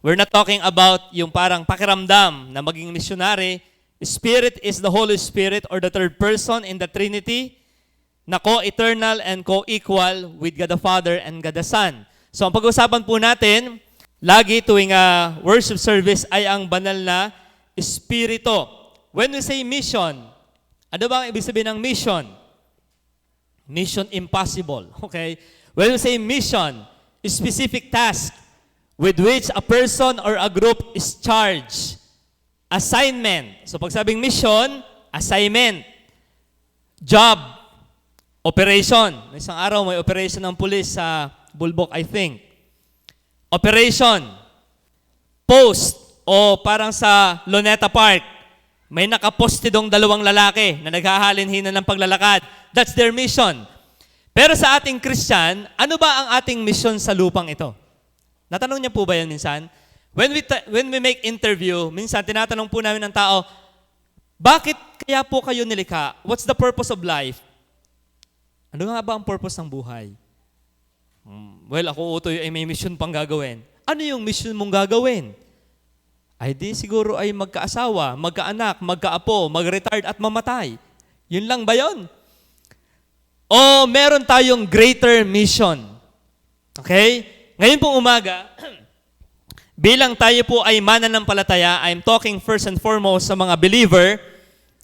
We're not talking about yung parang pakiramdam na maging missionary. Spirit is the Holy Spirit or the third person in the Trinity na co-eternal and co-equal with God the Father and God the Son. So ang pag-usapan po natin, lagi tuwing worship service ay ang banal na Espiritu. When we say mission, ano ba ang ibig sabihin ng mission? Mission impossible. Okay? When we say mission, specific task with which a person or a group is charged. Assignment. So pag sabing mission, assignment. Job. Operation. Isang araw may operation ng pulis sa Bulbok, I think. Operation. Post. O parang sa Luneta Park, may nakapostidong dalawang lalaki na naghahalin-hinan ng paglalakad. That's their mission. Pero sa ating Christian, ano ba ang ating mission sa lupang ito? Natanong niya po ba yan minsan? When we make interview, minsan tinatanong po namin ng tao, bakit kaya po kayo nilikha? What's the purpose of life? Ano nga ba ang purpose ng buhay? Well, ako utoy ay may mission pang gagawin. Ano yung mission mong gagawin? Ay di siguro ay magkaasawa, magkaanak, magkaapo, mag-retired at mamatay. Yun lang ba yun? O meron tayong greater mission? Okay? Ngayon pong umaga, bilang tayo po ay mananampalataya, I'm talking first and foremost sa mga believer,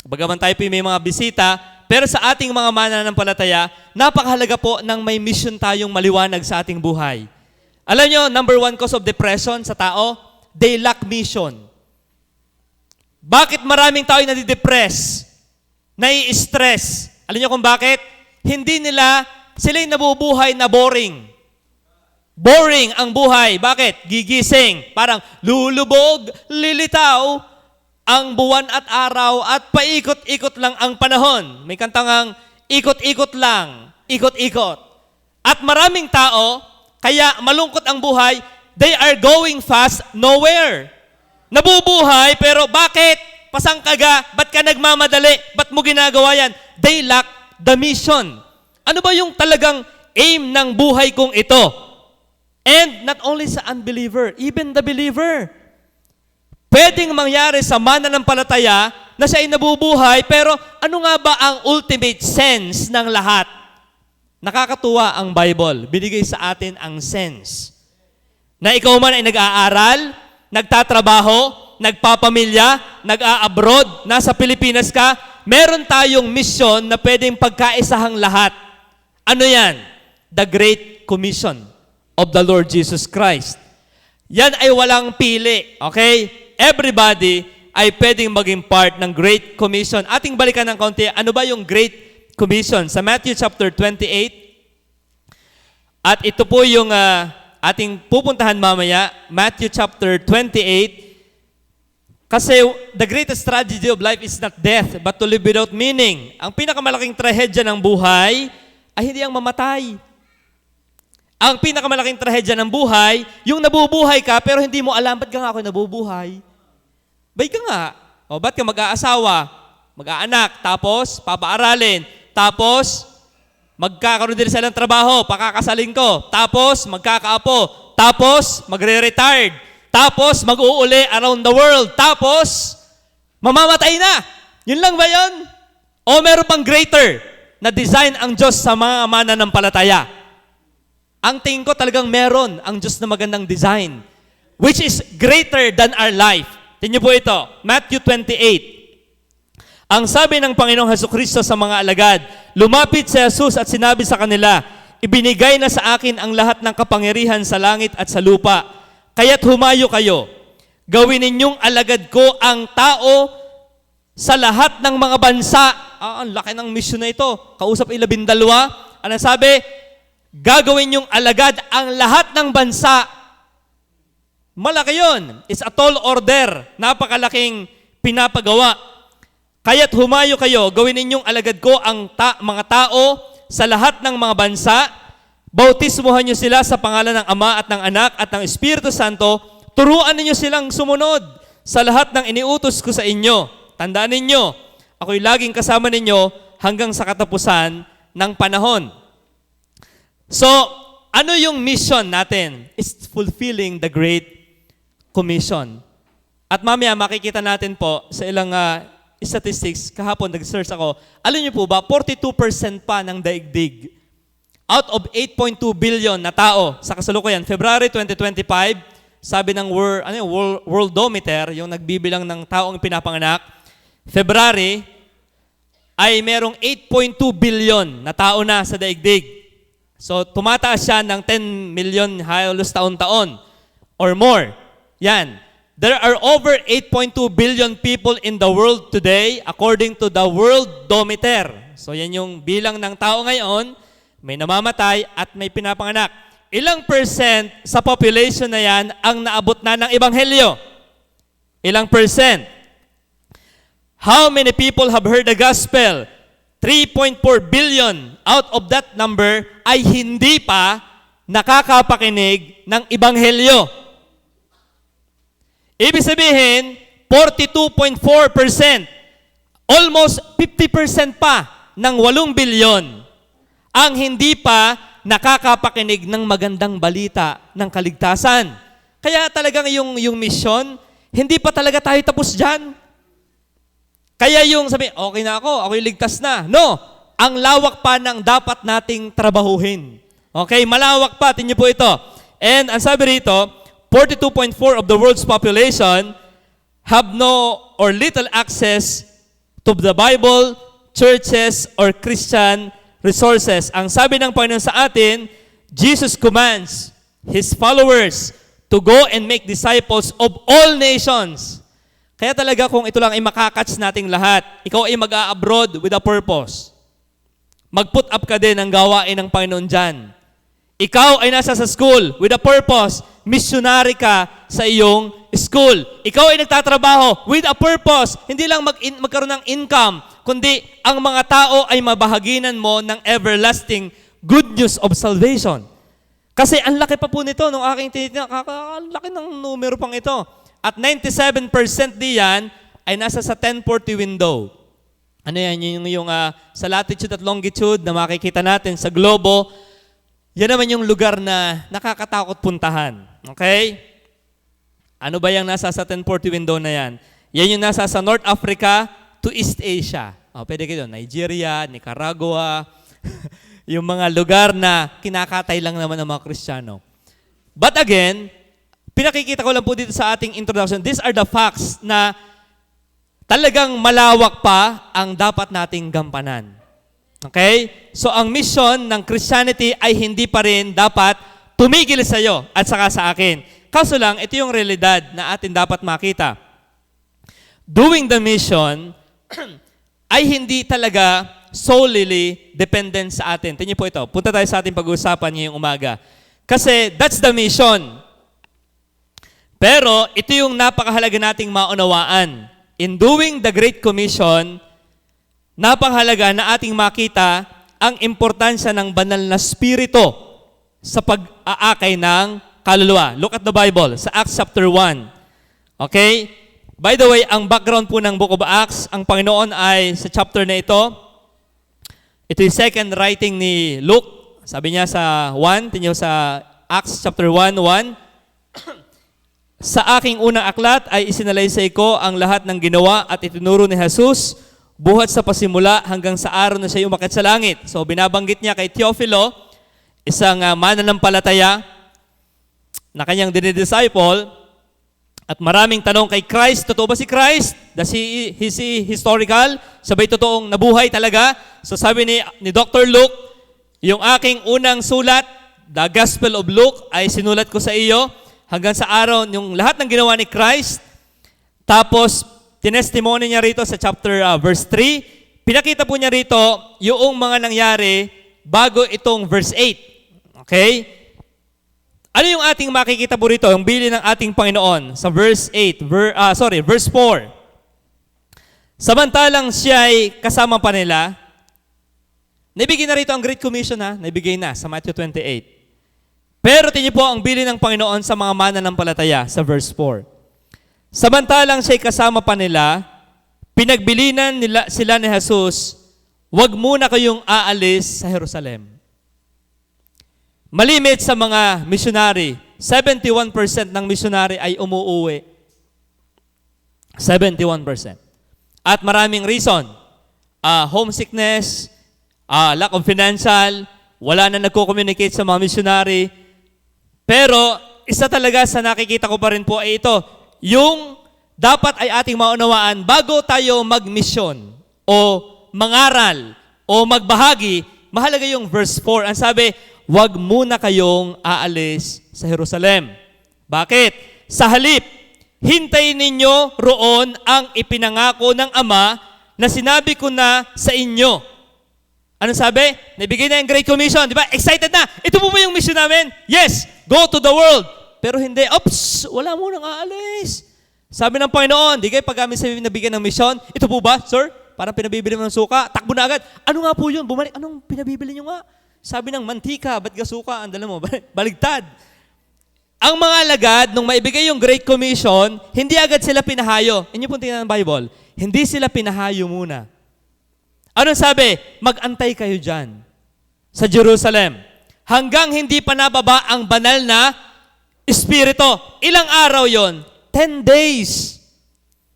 bagaman tayo po may mga bisita, pero sa ating mga mananampalataya, napakahalaga po ng may mission tayong maliwanag sa ating buhay. Alam nyo, number one cause of depression sa tao, they lack mission. Bakit maraming tao ay nadidepress, nai-stress? Alam nyo kung bakit? Hindi nila, sila'y nabubuhay na boring. Boring ang buhay. Bakit? Gigising. Parang lulubog, lilitaw ang buwan at araw at paikot-ikot lang ang panahon. May kantangang ikot-ikot lang, ikot-ikot. At maraming tao, kaya malungkot ang buhay, they are going fast nowhere. Nabubuhay, pero bakit? Pasang kaga, ba't ka nagmamadali? Ba't mo ginagawa yan? They lack the mission. Ano ba yung talagang aim ng buhay kong ito? And not only sa unbeliever, even the believer. Pwedeng mangyari sa mananampalataya na siya ay nabubuhay, pero ano nga ba ang ultimate sense ng lahat? Nakakatuwa ang Bible. Binigay sa atin ang sense. Na ikaw man ay nag-aaral, nagtatrabaho, nagpapamilya, nag-a-abroad, nasa Pilipinas ka, meron tayong mission na pwedeng pagkaisahang lahat. Ano yan? The Great Commission of the Lord Jesus Christ. Yan ay walang pili, okay? Everybody ay pwedeng maging part ng Great Commission. Ating balikan ng kaunti, ano ba yung Great Commission? Sa Matthew chapter 28, at ito po yung ating pupuntahan mamaya, Matthew chapter 28, kasi the greatest tragedy of life is not death, but to live without meaning. Ang pinakamalaking trahedya ng buhay ay hindi ang mamatay. Ang pinakamalaking trahedya ng buhay, yung nabubuhay ka pero hindi mo alam, ba't ka nga ako nabubuhay? Bay ka nga. O, ba't ka mag-aasawa? Mag-aanak, tapos papaaralin, tapos magkakaroon din sila ng trabaho, pakakasaling ko, tapos magkakaapo, tapos magre-retired, tapos mag-uuli around the world, tapos mamamatay na. Yun lang ba yun? O meron pang greater na design ang Diyos sa mga mananampalataya? Ang tingin ko talagang meron ang Diyos na magandang design, which is greater than our life. Tingnan po ito, Matthew 28. Ang sabi ng Panginoong Hesukristo sa mga alagad, lumapit si Jesus at sinabi sa kanila, ibinigay na sa akin ang lahat ng kapangyarihan sa langit at sa lupa. Kaya't humayo kayo. Gawin ninyong alagad ko ang tao sa lahat ng mga bansa. Ang laki ng mission na ito. Kausap 12. Ano sabi? Gagawin niyong alagad ang lahat ng bansa. Malaki yun. It's a tall order. Napakalaking pinapagawa. Kaya't humayo kayo, gawin ninyong alagad ko ang mga tao sa lahat ng mga bansa. Bautismuhan niyo sila sa pangalan ng Ama at ng Anak at ng Espiritu Santo. Turuan ninyo silang sumunod sa lahat ng iniutos ko sa inyo. Tandaan ninyo, ako'y laging kasama ninyo hanggang sa katapusan ng panahon. So, ano yung mission natin? It's fulfilling the Great commission. At mamaya makikita natin po sa ilang statistics, kahapon nag-search ako, alam niyo po ba, 42% pa ng daigdig out of 8.2 billion na tao sa kasalukuyan, February 2025, sabi ng Worldometer, yung nagbibilang ng taong pinapanganak, February, ay merong 8.2 billion na tao na sa daigdig. So, tumataas siya ng 10 million halos taon-taon or more. Yan. There are over 8.2 billion people in the world today according to the Worldometer. So, yan yung bilang ng tao ngayon, may namamatay at may pinapanganak. Ilang percent sa population na yan ang naabot na ng Ebanghelyo? Ilang percent? How many people have heard the gospel? 3.4 billion out of that number ay hindi pa nakakapakinig ng Ebanghelyo. Ibig sabihin, 42.4%, almost 50% pa ng 8 bilyon ang hindi pa nakakapakinig ng magandang balita ng kaligtasan. Kaya talagang yung mission, hindi pa talaga tayo tapos dyan. Kaya yung sabi, okay na ako, ako'y ligtas na. No, ang lawak pa ng dapat nating trabahuhin. Okay, malawak pa, tingnan po ito. And ang sabi rito, 42.4 of the world's population have no or little access to the Bible, churches, or Christian resources. Ang sabi ng Panginoon sa atin, Jesus commands His followers to go and make disciples of all nations. Kaya talaga kung ito lang ay makakatch nating lahat, ikaw ay mag-a-abroad with a purpose. Mag-put up ka din ng gawain ng Panginoon dyan. Ikaw ay nasa sa school with a purpose. Missionary ka sa iyong school. Ikaw ay nagtatrabaho with a purpose. Hindi lang magkaroon ng income, kundi ang mga tao ay mabahaginan mo ng everlasting good news of salvation. Kasi ang laki pa po nito nung aking tinitingnan, ang laki ng numero pang ito. At 97% diyan ay nasa sa 1040 window. Ano yan? Yung sa latitude at longitude na makikita natin sa globo, yan naman yung lugar na nakakatakot puntahan. Okay? Ano ba yung nasa sa 1040 window na yan? Yan yung nasa sa North Africa to East Asia. Pwede kayo, Nigeria, Nicaragua, yung mga lugar na kinakatay lang naman ng mga Kristiyano. But again, pinakikita ko lang po dito sa ating introduction, these are the facts na talagang malawak pa ang dapat nating gampanan. Okay? So ang mission ng Christianity ay hindi pa rin dapat tumigil sa iyo at saka sa akin. Kaso lang, ito yung realidad na atin dapat makita. Doing the mission ay hindi talaga solely dependent sa atin. Tingnan po ito. Punta tayo sa ating pag-uusapan ngayong umaga. Kasi that's the mission. Pero ito yung napakahalaga nating maunawaan. In doing the Great Commission, napakahalaga na ating makita ang importansya ng banal na spirito sa pag-aakay ng kaluluwa. Look at the Bible, sa Acts chapter 1. Okay? By the way, ang background po ng Book of Acts, ang Panginoon ay sa chapter na ito, ito yung second writing ni Luke. Sabi niya sa 1, tingnan sa Acts chapter 1:1. Sa aking unang aklat ay isinalaysay ko ang lahat ng ginawa at itinuro ni Jesus buhat sa pasimula hanggang sa araw na siya umakyat sa langit. So binabanggit niya kay Teofilo, isang mananampalataya na kanyang dinidisciple, at maraming tanong kay Christ, totoo ba si Christ? Does he historical? Sabay totoong nabuhay talaga? So sabi ni Dr. Luke, yung aking unang sulat, The Gospel of Luke, ay sinulat ko sa iyo hanggang sa araw yung lahat ng ginawa ni Christ. Tapos, tinestimony niya rito sa chapter verse 3. Pinakita po niya rito yung mga nangyari bago itong verse 8. Okay? Ano yung ating makikita po rito? Yung bilin ng ating Panginoon sa verse 8, verse 4. Samantalang siya ay kasama pa nila, naibigay na rito ang Great Commission naibigay na sa Matthew 28. Pero tingnan po ang bilin ng Panginoon sa mga mananampalataya sa verse 4. Samantalang siya'y kasama pa nila, pinagbilinan sila ni Jesus, huwag muna kayong aalis sa Jerusalem. Malimit sa mga missionary 71% ng missionary ay umuuwi. 71%. At maraming reason. Homesickness, lack of financial, wala na nagko-communicate sa mga missionary. Pero isa talaga sa nakikita ko pa rin po ay ito, yung dapat ay ating maunawaan bago tayo mag-mission o mangaral o magbahagi, mahalaga yung verse 4. Ang sabi, huwag muna kayong aalis sa Jerusalem. Bakit? Sa halip, hintayin ninyo roon ang ipinangako ng Ama na sinabi ko na sa inyo. Ano sabi? Nabigay na yung Great Commission, di ba? Excited na. Ito po ba yung mission namin? Yes, go to the world. Pero hindi, wala mo nang aalis. Sabi ng Panginoon, di kayo pag kami sa nabigyan ng mission, ito po ba, sir? Parang pinabibili mo ng suka, takbo na agad. Ano nga po yun? Bumalik, anong pinabibili nyo nga? Sabi ng mantika, ba't ka suka? Ang dala mo, baligtad. Ang mga alagad, nung maibigay yung Great Commission, hindi agad sila pinahayo. Inyo pong tingnan ng Bible. Hindi sila pinahayo muna. Ano sabi? Mag-antay kayo dyan sa Jerusalem hanggang hindi pa nababa ang banal na Espiritu. Ilang araw yon? 10 days.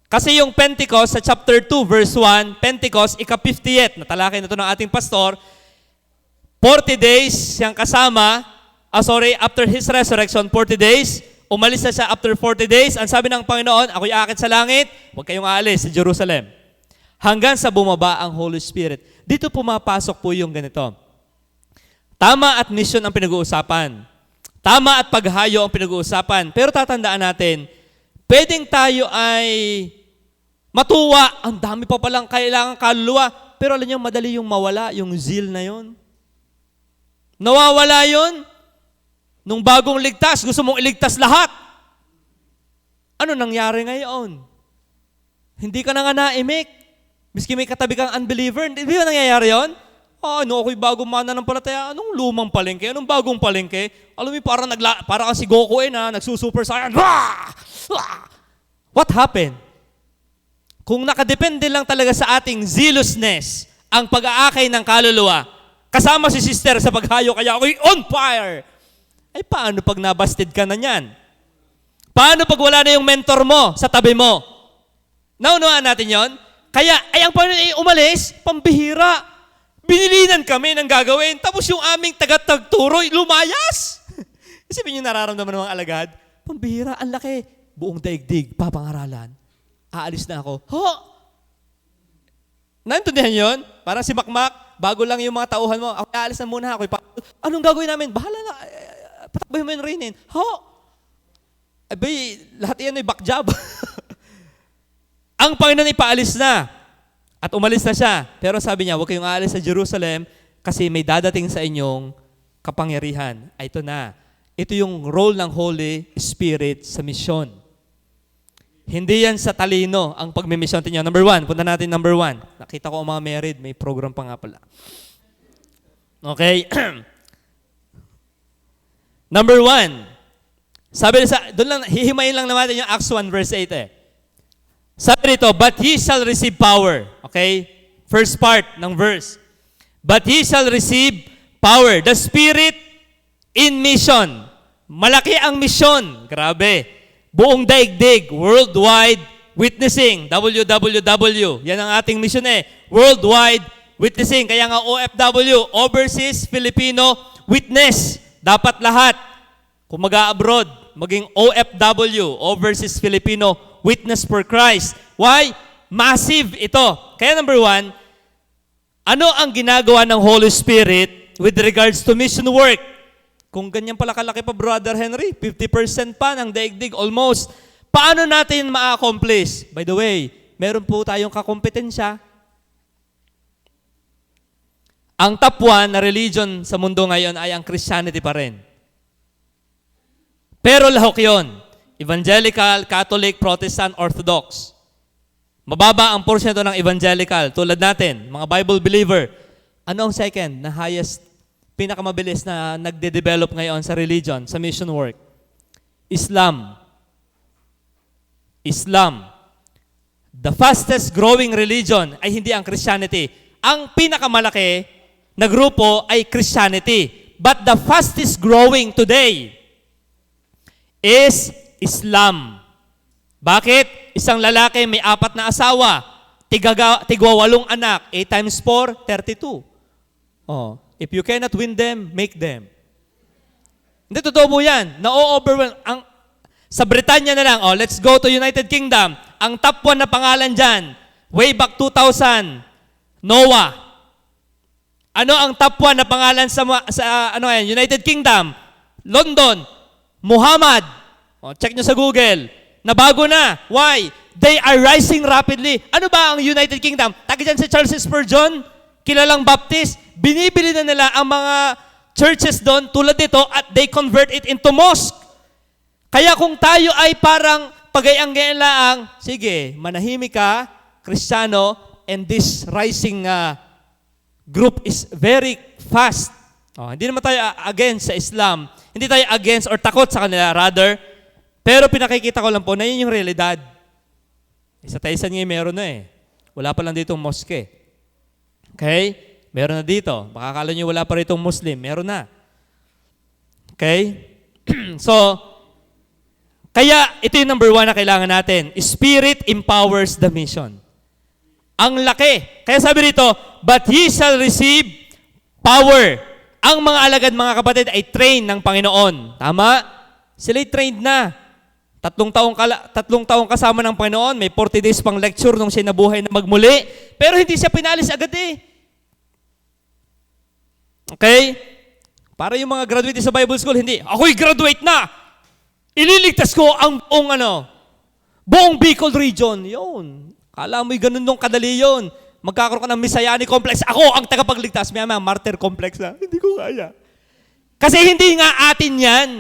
Kasi yung Pentecost sa chapter 2 verse 1, Pentecost, ika-50th, natalakay na ito ng ating pastor, 40 days siyang kasama, after his resurrection, 40 days, umalis na siya after 40 days, ang sabi ng Panginoon, ako'y aakit sa langit, huwag kayong aalis sa Jerusalem. Hanggang sa bumaba ang Holy Spirit. Dito pumapasok po yung ganito. Tama at mission ang pinag-uusapan. Tama at paghayo ang pinag-uusapan. Pero tatandaan natin, pwedeng tayo ay matuwa. Ang dami pa palang kailangan kaluluwa. Pero alam niyo, madali yung mawala, yung zeal na yon. Nawawala yon. Nung bagong ligtas, gusto mong iligtas lahat. Ano nangyari ngayon? Hindi ka na nga naimik. Miski may katabi kang unbeliever, hindi ba nangyayari yun? Ako'y bagong mananampalataya. Anong lumang palengke? Anong bagong palengke? Alam mo, para si Goku nagsusuper saiyan. What happened? Kung nakadepende lang talaga sa ating zealousness, ang pag-aakay ng kaluluwa, kasama si sister sa paghayo, kaya ako'y on fire. Ay paano pag nabasted ka na niyan? Paano pag wala na yung mentor mo sa tabi mo? Naunawaan natin yon? Kaya, ang Panginoon ay umalis, pambihira. Binilinan kami ng gagawin, tapos yung aming taga-tagturo, lumayas. Isipin niyo nararamdaman ng mga alagad, pambihira, ang laki, buong daigdig, papangaralan. Aalis na ako. Naintindihan yon? Parang si Makmak, bago lang yung mga tauhan mo, ako aalis na muna ako. Anong gagawin namin? Bahala na, patakboy mo yung rinin. Abay, lahat yan ay back job. Ang Panginoon ipaalis na at umalis na siya. Pero sabi niya, huwag kayong aalis sa Jerusalem kasi may dadating sa inyong kapangyarihan. Ito na. Ito yung role ng Holy Spirit sa misyon. Hindi yan sa talino ang pagmimisyon niyo. Number 1, punta natin number 1. Nakita ko ang mga married, may program pa nga pala. Okay. Number 1. Sabi doon lang, hihimayin lang naman yung Acts 1 verse 8 eh. Sabi nito, but ye shall receive power. Okay? First part ng verse. But ye shall receive power. The Spirit in mission. Malaki ang mission. Grabe. Buong daigdig. Worldwide witnessing. WWW. Yan ang ating mission eh. Worldwide witnessing. Kaya nga OFW, Overseas Filipino Witness. Dapat lahat. Kung mag-a-abroad, maging OFW, Overseas Filipino Witness for Christ. Why? Massive ito. Kaya number 1, ano ang ginagawa ng Holy Spirit with regards to mission work? Kung ganyan pala kalaki pa, Brother Henry, 50% pa ng daigdig, almost. Paano natin ma-accomplish? By the way, meron po tayong kakompetensya. Ang top 1 na religion sa mundo ngayon ay ang Christianity pa rin. Pero lahok yon. Evangelical, Catholic, Protestant, Orthodox. Mababa ang porsyento ng evangelical. Tulad natin, mga Bible believer. Ano ang second na highest, pinakamabilis na nagde-develop ngayon sa religion, sa mission work? Islam. Islam. The fastest growing religion ay hindi ang Christianity. Ang pinakamalaki na grupo ay Christianity. But the fastest growing today is Islam. Bakit? Isang lalaki may 4 na asawa, tigwa 8 anak, 8 times 4, 32. Oh, if you cannot win them, make them. Hindi, totoo po yan. Na-overwhelm. Sa Britanya na lang, let's go to United Kingdom. Ang top 1 na pangalan dyan, way back 2000, Noah. Ano ang top 1 na pangalan sa United Kingdom? London, Muhammad. Check nyo sa Google. Nabago na. Why? They are rising rapidly. Ano ba ang United Kingdom? Taga dyan si Charles Spurgeon, kilalang Baptist. Binibili na nila ang mga churches doon tulad dito at they convert it into mosque. Kaya kung tayo ay parang pagayang-gayang laang, sige, manahimik ka, Kristiyano, and this rising group is very fast. Hindi naman tayo against sa Islam. Hindi tayo against or takot sa kanila, rather. Pero pinakikita ko lang po na yun yung realidad. Sa Taysan ngayon meron na eh. Wala pa lang dito mosque. Okay? Meron na dito. Baka akala nyo wala pa rito Muslim. Meron na. Okay? So, kaya ito yung number 1 na kailangan natin. Spirit empowers the mission. Ang laki. Kaya sabi rito, but ye shall receive power. Ang mga alagad, mga kapatid, ay train ng Panginoon. Tama? Sila'y trained na. 3 taong kasama ng Panginoon. May 40 days pang lecture nung siya nabuhay na magmuli. Pero hindi siya pinalis agad eh. Okay? Para yung mga graduate sa Bible School, hindi. Ako'y graduate na! Ililigtas ko ang buong Bicol region. Yun. Kala mo'y ganun nung kadali yun. Magkakaroon ka ng Messianic complex. Ako ang tagapagligtas. May martyr complex na. Hindi ko kaya. Kasi hindi nga atin yan.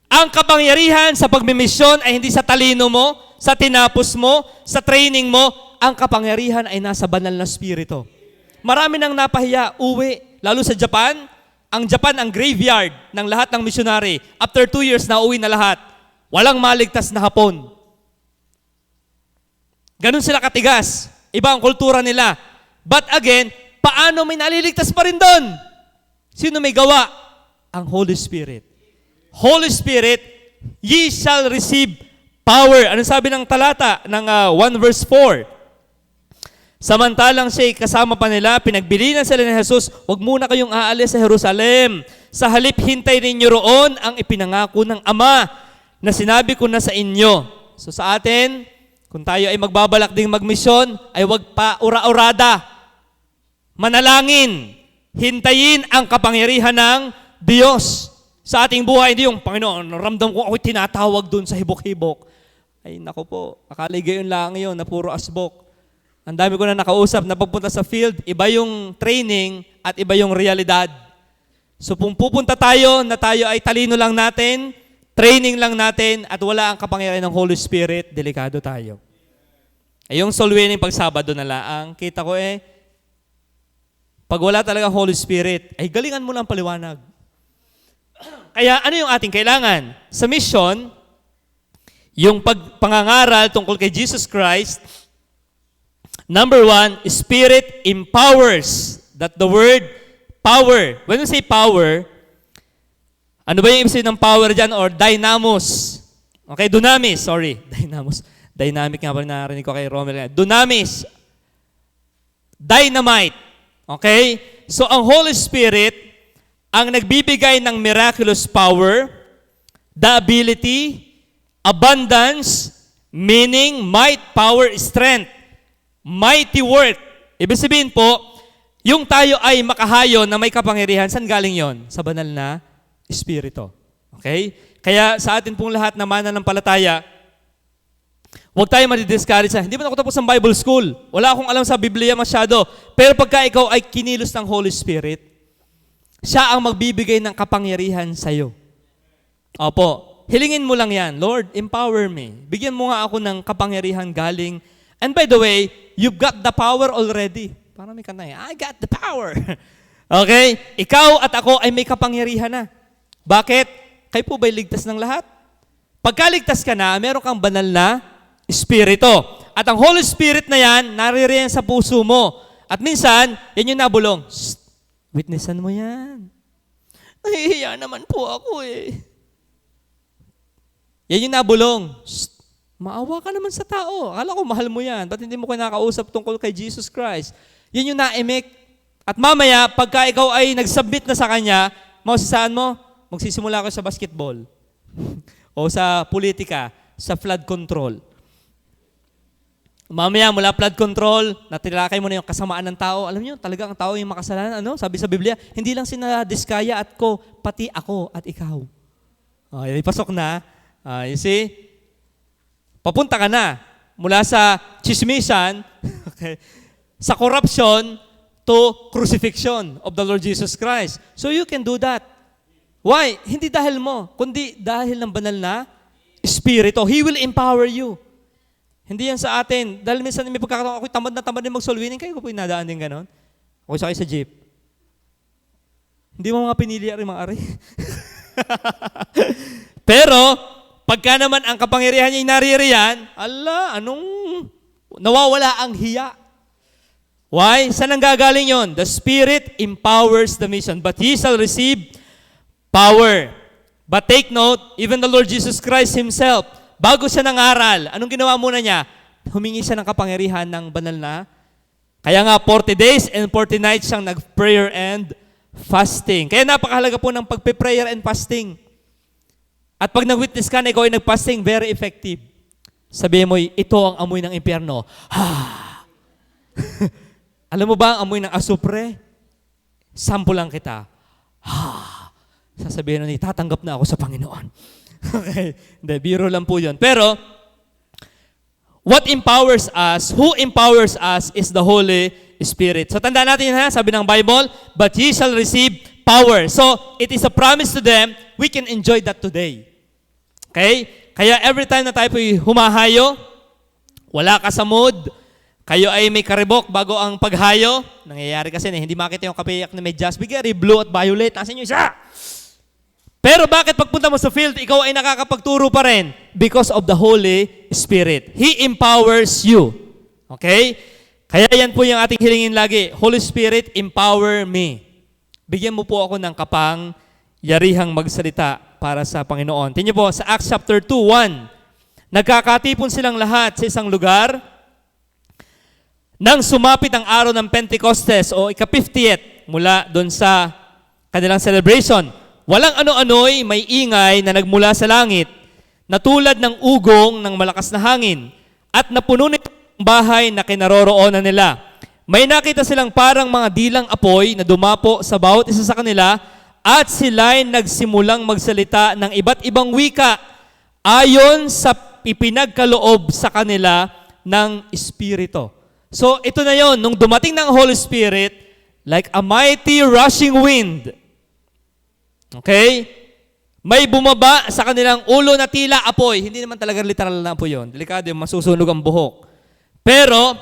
Ang kapangyarihan sa pagmimisyon ay hindi sa talino mo, sa tinapos mo, sa training mo. Ang kapangyarihan ay nasa banal na spirito. Marami nang napahiya, uwi. Lalo sa Japan, ang graveyard ng lahat ng missionary. After 2 years, nauwi na lahat. Walang maligtas na Hapon. Ganun sila katigas. Iba ang kultura nila. But again, paano may naliligtas pa rin doon? Sino may gawa? Ang Holy Spirit. Holy Spirit, ye shall receive power. Ano sabi ng talata ng 1 verse 4? Samantalang siya'y kasama pa nila, pinagbilinan sila ni Jesus, huwag muna kayong aalis sa Jerusalem. Sa halip, hintay ninyo roon ang ipinangako ng Ama na sinabi ko na sa inyo. So sa atin, kung tayo ay magbabalak ding magmisyon, ay huwag pa ura-urada. Manalangin. Hintayin ang kapangyarihan ng Diyos. Sa ating buhay, hindi yung, Panginoon, ramdam ko ako'y tinatawag dun sa hibok-hibok. Ay, nako po, akala gayon lang yun na puro asbok. Ang dami ko na nakausap na pagpunta sa field, iba yung training at iba yung realidad. So kung pupunta tayo na tayo ay talino lang natin, training lang natin, at wala ang kapangyarihan ng Holy Spirit, delikado tayo. Ay yung soul winning pag Sabado na laang, kita ko pag wala talaga Holy Spirit, ay galingan mo lang paliwanag. Kaya ano yung ating kailangan? Sa mission, yung pangangaral tungkol kay Jesus Christ, number 1, Spirit empowers. That the word power. When we say power, ano ba yung ibig sabihin ng power dyan? Or dynamos. Okay, dunamis. Sorry, dynamos. Dynamic nga pa narinig ko kay Romel. Dunamis. Dynamite. Okay? So ang Holy Spirit, ang nagbibigay ng miraculous power, the ability, abundance, meaning, might, power, strength. Mighty work. Ibig sabihin po, yung tayo ay makahayo na may kapangyarihan, saan galing yon? Sa banal na Espiritu. Okay? Kaya sa atin pong lahat na mananampalataya, huwag tayo madidiscourage sa, hindi ba ako tapos ng Bible School? Wala akong alam sa Biblia masyado. Pero pagka ikaw ay kinilos ng Holy Spirit, siya ang magbibigay ng kapangyarihan sa'yo. Opo, hilingin mo lang yan. Lord, empower me. Bigyan mo nga ako ng kapangyarihan galing. And by the way, you've got the power already. Parang may kanta I got the power. Okay? Ikaw at ako ay may kapangyarihan na. Bakit? Kayo po ba'y ligtas ng lahat? Pagkaligtas ka na, meron kang banal na Espiritu. At ang Holy Spirit na yan, naririyan sa puso mo. At minsan, yan yung nabulong. Shh, witnessan mo yan. Nahihiya naman po ako Yan yung nabulong. Shh, maawa ka naman sa tao. Akala ko mahal mo yan. Ba't hindi mo kinakausap tungkol kay Jesus Christ? Yan yung naimik. At mamaya, pagka ikaw ay nag-submit na sa Kanya, mausasaan mo, magsisimula ka sa basketball. O sa politika, sa flood control. Mamaya, mula flood control, natilakay mo na yung kasamaan ng tao. Alam niyo, talaga ang tao yung makasalanan. Ano? Sabi sa Biblia, hindi lang sina Diskaya at ko, pati ako at ikaw. Pasok na. You see? Papunta ka na. Mula sa chismisan, okay, sa corruption, to crucifixion of the Lord Jesus Christ. So you can do that. Why? Hindi dahil mo, kundi dahil ng banal na Espiritu. He will empower you. Hindi yan sa atin. Dahil minsan may pagkakataon, ako'y tamad din mag-solving, kayo ko po inadaan din ganon. Ako'y sakay sa jeep. Hindi mo mga pinili rin mga ari. Pero, pagka naman ang kapangyarihan niya naririyan, nawawala ang hiya. Why? Saan ang gagaling yon? The Spirit empowers the mission, but He shall receive power. But take note, even the Lord Jesus Christ Himself, bago siya nangaral, anong ginawa muna niya? Humingi siya ng kapangyarihan ng banal na. Kaya nga, 40 days and 40 nights siyang nag-prayer and fasting. Kaya napakahalaga po ng pagpe-prayer and fasting. At pag nag-witness ka na ikaw ay nag-fasting, very effective. Sabihin mo, ito ang amoy ng impyerno. Alam mo ba ang amoy ng asupre? Sample lang kita. Sasabihin na tatanggap na ako sa Panginoon. Okay. Hindi, biro lang po yun. Pero, what empowers us, who empowers us is the Holy Spirit. So, tandaan natin ha, sabi ng Bible, but ye shall receive power. So, it is a promise to them, we can enjoy that today. Okay? Kaya every time na tayo po'y humahayo, wala ka sa mood, kayo ay may karibok bago ang paghayo. Nangyayari kasi na hindi makita yung kapayak na may jaspigary, blue at violet. Nasaan yung isa? Pero bakit pagpunta mo sa field, ikaw ay nakakapagturo pa rin? Because of the Holy Spirit. He empowers you. Okay? Kaya yan po yung ating hilingin lagi. Holy Spirit, empower me. Bigyan mo po ako ng kapangyarihang magsalita para sa Panginoon. Tingnan po, sa Acts chapter 2:1, nagkakatipon silang lahat sa isang lugar. Nang sumapit ang araw ng Pentecostes o ika-50th mula doon sa kanilang celebration, walang ano-ano'y may ingay na nagmula sa langit na tulad ng ugong ng malakas na hangin at napuno nito ang bahay na kinaroroonan nila. May nakita silang parang mga dilang apoy na dumapo sa bawat isa sa kanila at sila'y nagsimulang magsalita ng iba't ibang wika ayon sa ipinagkaloob sa kanila ng Espiritu. So, ito na yon, nung dumating ng Holy Spirit, like a mighty rushing wind. Okay? May bumaba sa kanilang ulo na tila apoy. Hindi naman talaga literal na apoy yun. Delikado yung masusunog ang buhok. Pero,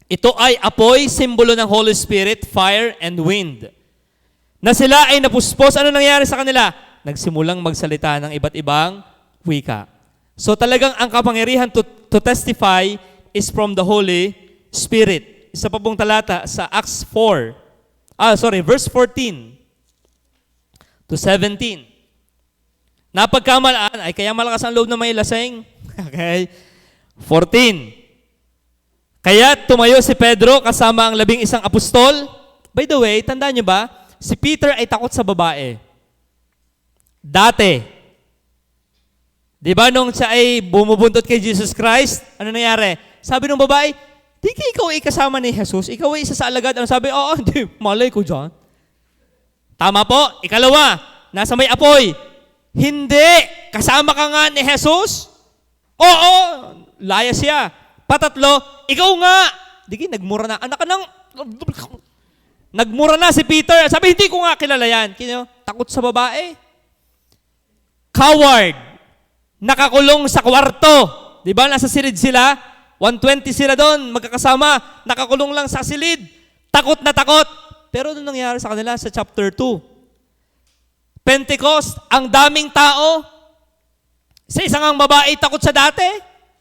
ito ay apoy, simbolo ng Holy Spirit, fire and wind. Na sila ay napuspos. Ano nangyari sa kanila? Nagsimulang magsalita ng iba't ibang wika. So, talagang ang kapangyarihan to testify is from the Holy Spirit. Isa pa pong talata sa Acts 4. Verse 14 to 17. Napagkamalaan, ay kaya malakas ang loob na may lasing. Okay. 14. Kaya tumayo si Pedro kasama ang 11 apostol. By the way, tandaan nyo ba, si Peter ay takot sa babae. Dati. Di ba nung siya ay bumubuntot kay Jesus Christ, ano nangyari? Sabi ng babae, di ka ikaw ay kasama ni Jesus, ikaw ay isa sa alagad. Ano sabi? Oo, hindi, malay ko dyan. Tama po. Ikalawa, nasa may apoy. Hindi, kasama ka nga ni Jesus? Oo, laya siya. Patatlo, ikaw nga. Di nagmura na. Anak ka ng... Nagmura na si Peter. Sabi, hindi ko nga kilala yan. Takot sa babae. Coward. Nakakulong sa kwarto. Di ba? Nasa silid sila. 120 sila doon, magkakasama. Nakakulong lang sa silid. Takot na takot. Pero ano nangyari sa kanila sa chapter 2? Pentecost, ang daming tao. Sa isang ang babae, takot sa dati.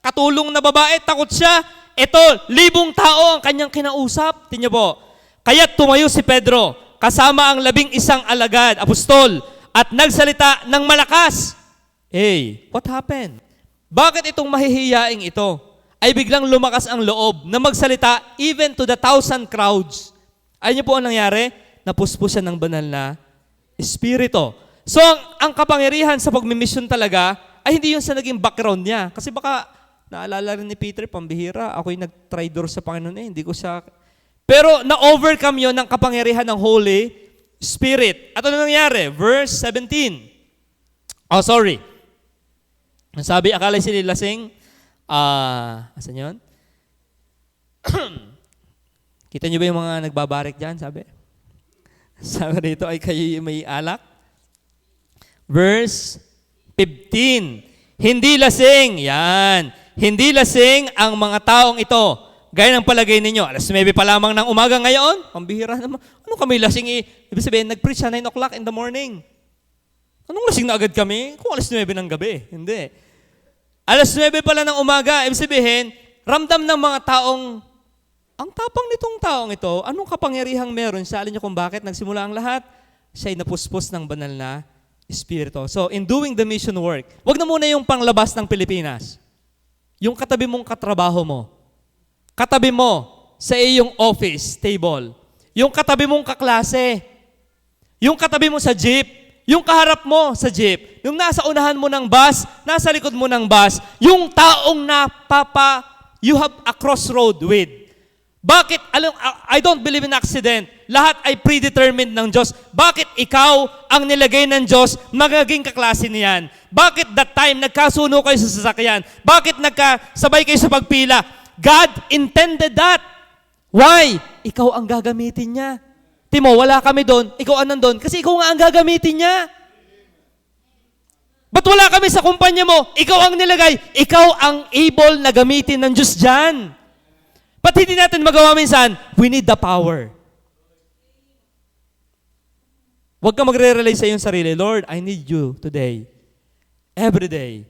Katulong na babae, takot siya. Ito, 1,000 tao ang kanyang kinausap. Tingnan po. Kaya tumayo si Pedro, kasama ang 11 alagad, apostol, at nagsalita ng malakas. What happened? Bakit itong mahihiyaing ito ay biglang lumakas ang loob na magsalita even to the 1,000 crowds? Ayun niyo po ang nangyari? Napuspos siya ng banal na Espiritu. So, ang kapangyarihan sa pagmimisyon talaga ay hindi yun sa naging background niya. Kasi baka, naalala rin ni Peter, pambihira, ako'y nag-tridor sa Panginoon hindi ko siya... Pero na-overcome yun ng kapangyarihan ng Holy Spirit. At ano nangyari? Verse 17. Sabi, akala sila lasing. Asan yun? Kita niyo ba yung mga nagbabarik dyan? Sabi rito ay kayo may alak. Verse 15. Hindi lasing. Yan. Hindi lasing ang mga taong ito. Gaya ng palagay ninyo. 9:00 pa lamang ng umaga ngayon. Pambihira naman. Ano kami lasing Ibig sabihin, nag-preach siya 9:00 in the morning. Anong lasing na agad kami? Kung 9:00 ng gabi. Hindi. 9:00 pala ng umaga. Ibig sabihin, ramdam ng mga taong, ang tapang nitong taong ito, anong kapangyarihang meron siya? Alam niyo kung bakit nagsimula ang lahat? Siya'y napuspos ng banal na Espiritu. So, in doing the mission work, wag na muna yung panglabas ng Pilipinas. Yung katabi mong katrabaho mo. Katabi mo sa iyong office table. Yung katabi mong kaklase. Yung katabi mo sa jeep. Yung kaharap mo sa jeep. Yung nasa unahan mo ng bus, nasa likod mo ng bus. Yung taong you have a crossroad with. Bakit? I don't believe in accident. Lahat ay predetermined ng Diyos. Bakit ikaw ang nilagay ng Diyos magiging kaklase niyan? Bakit that time nagkasuno kayo sa sasakyan? Bakit nagkasabay kayo sa pagpila? God intended that. Why? Ikaw ang gagamitin niya. Timo, wala kami doon. Ikaw ang nandun. Kasi ikaw nga ang gagamitin niya. Ba't wala kami sa kumpanya mo? Ikaw ang nilagay. Ikaw ang able na gamitin ng Diyos dyan. Ba't hindi natin magawa minsan? We need the power. Huwag ka magre-rely sa iyong sarili. Lord, I need you today. Every day.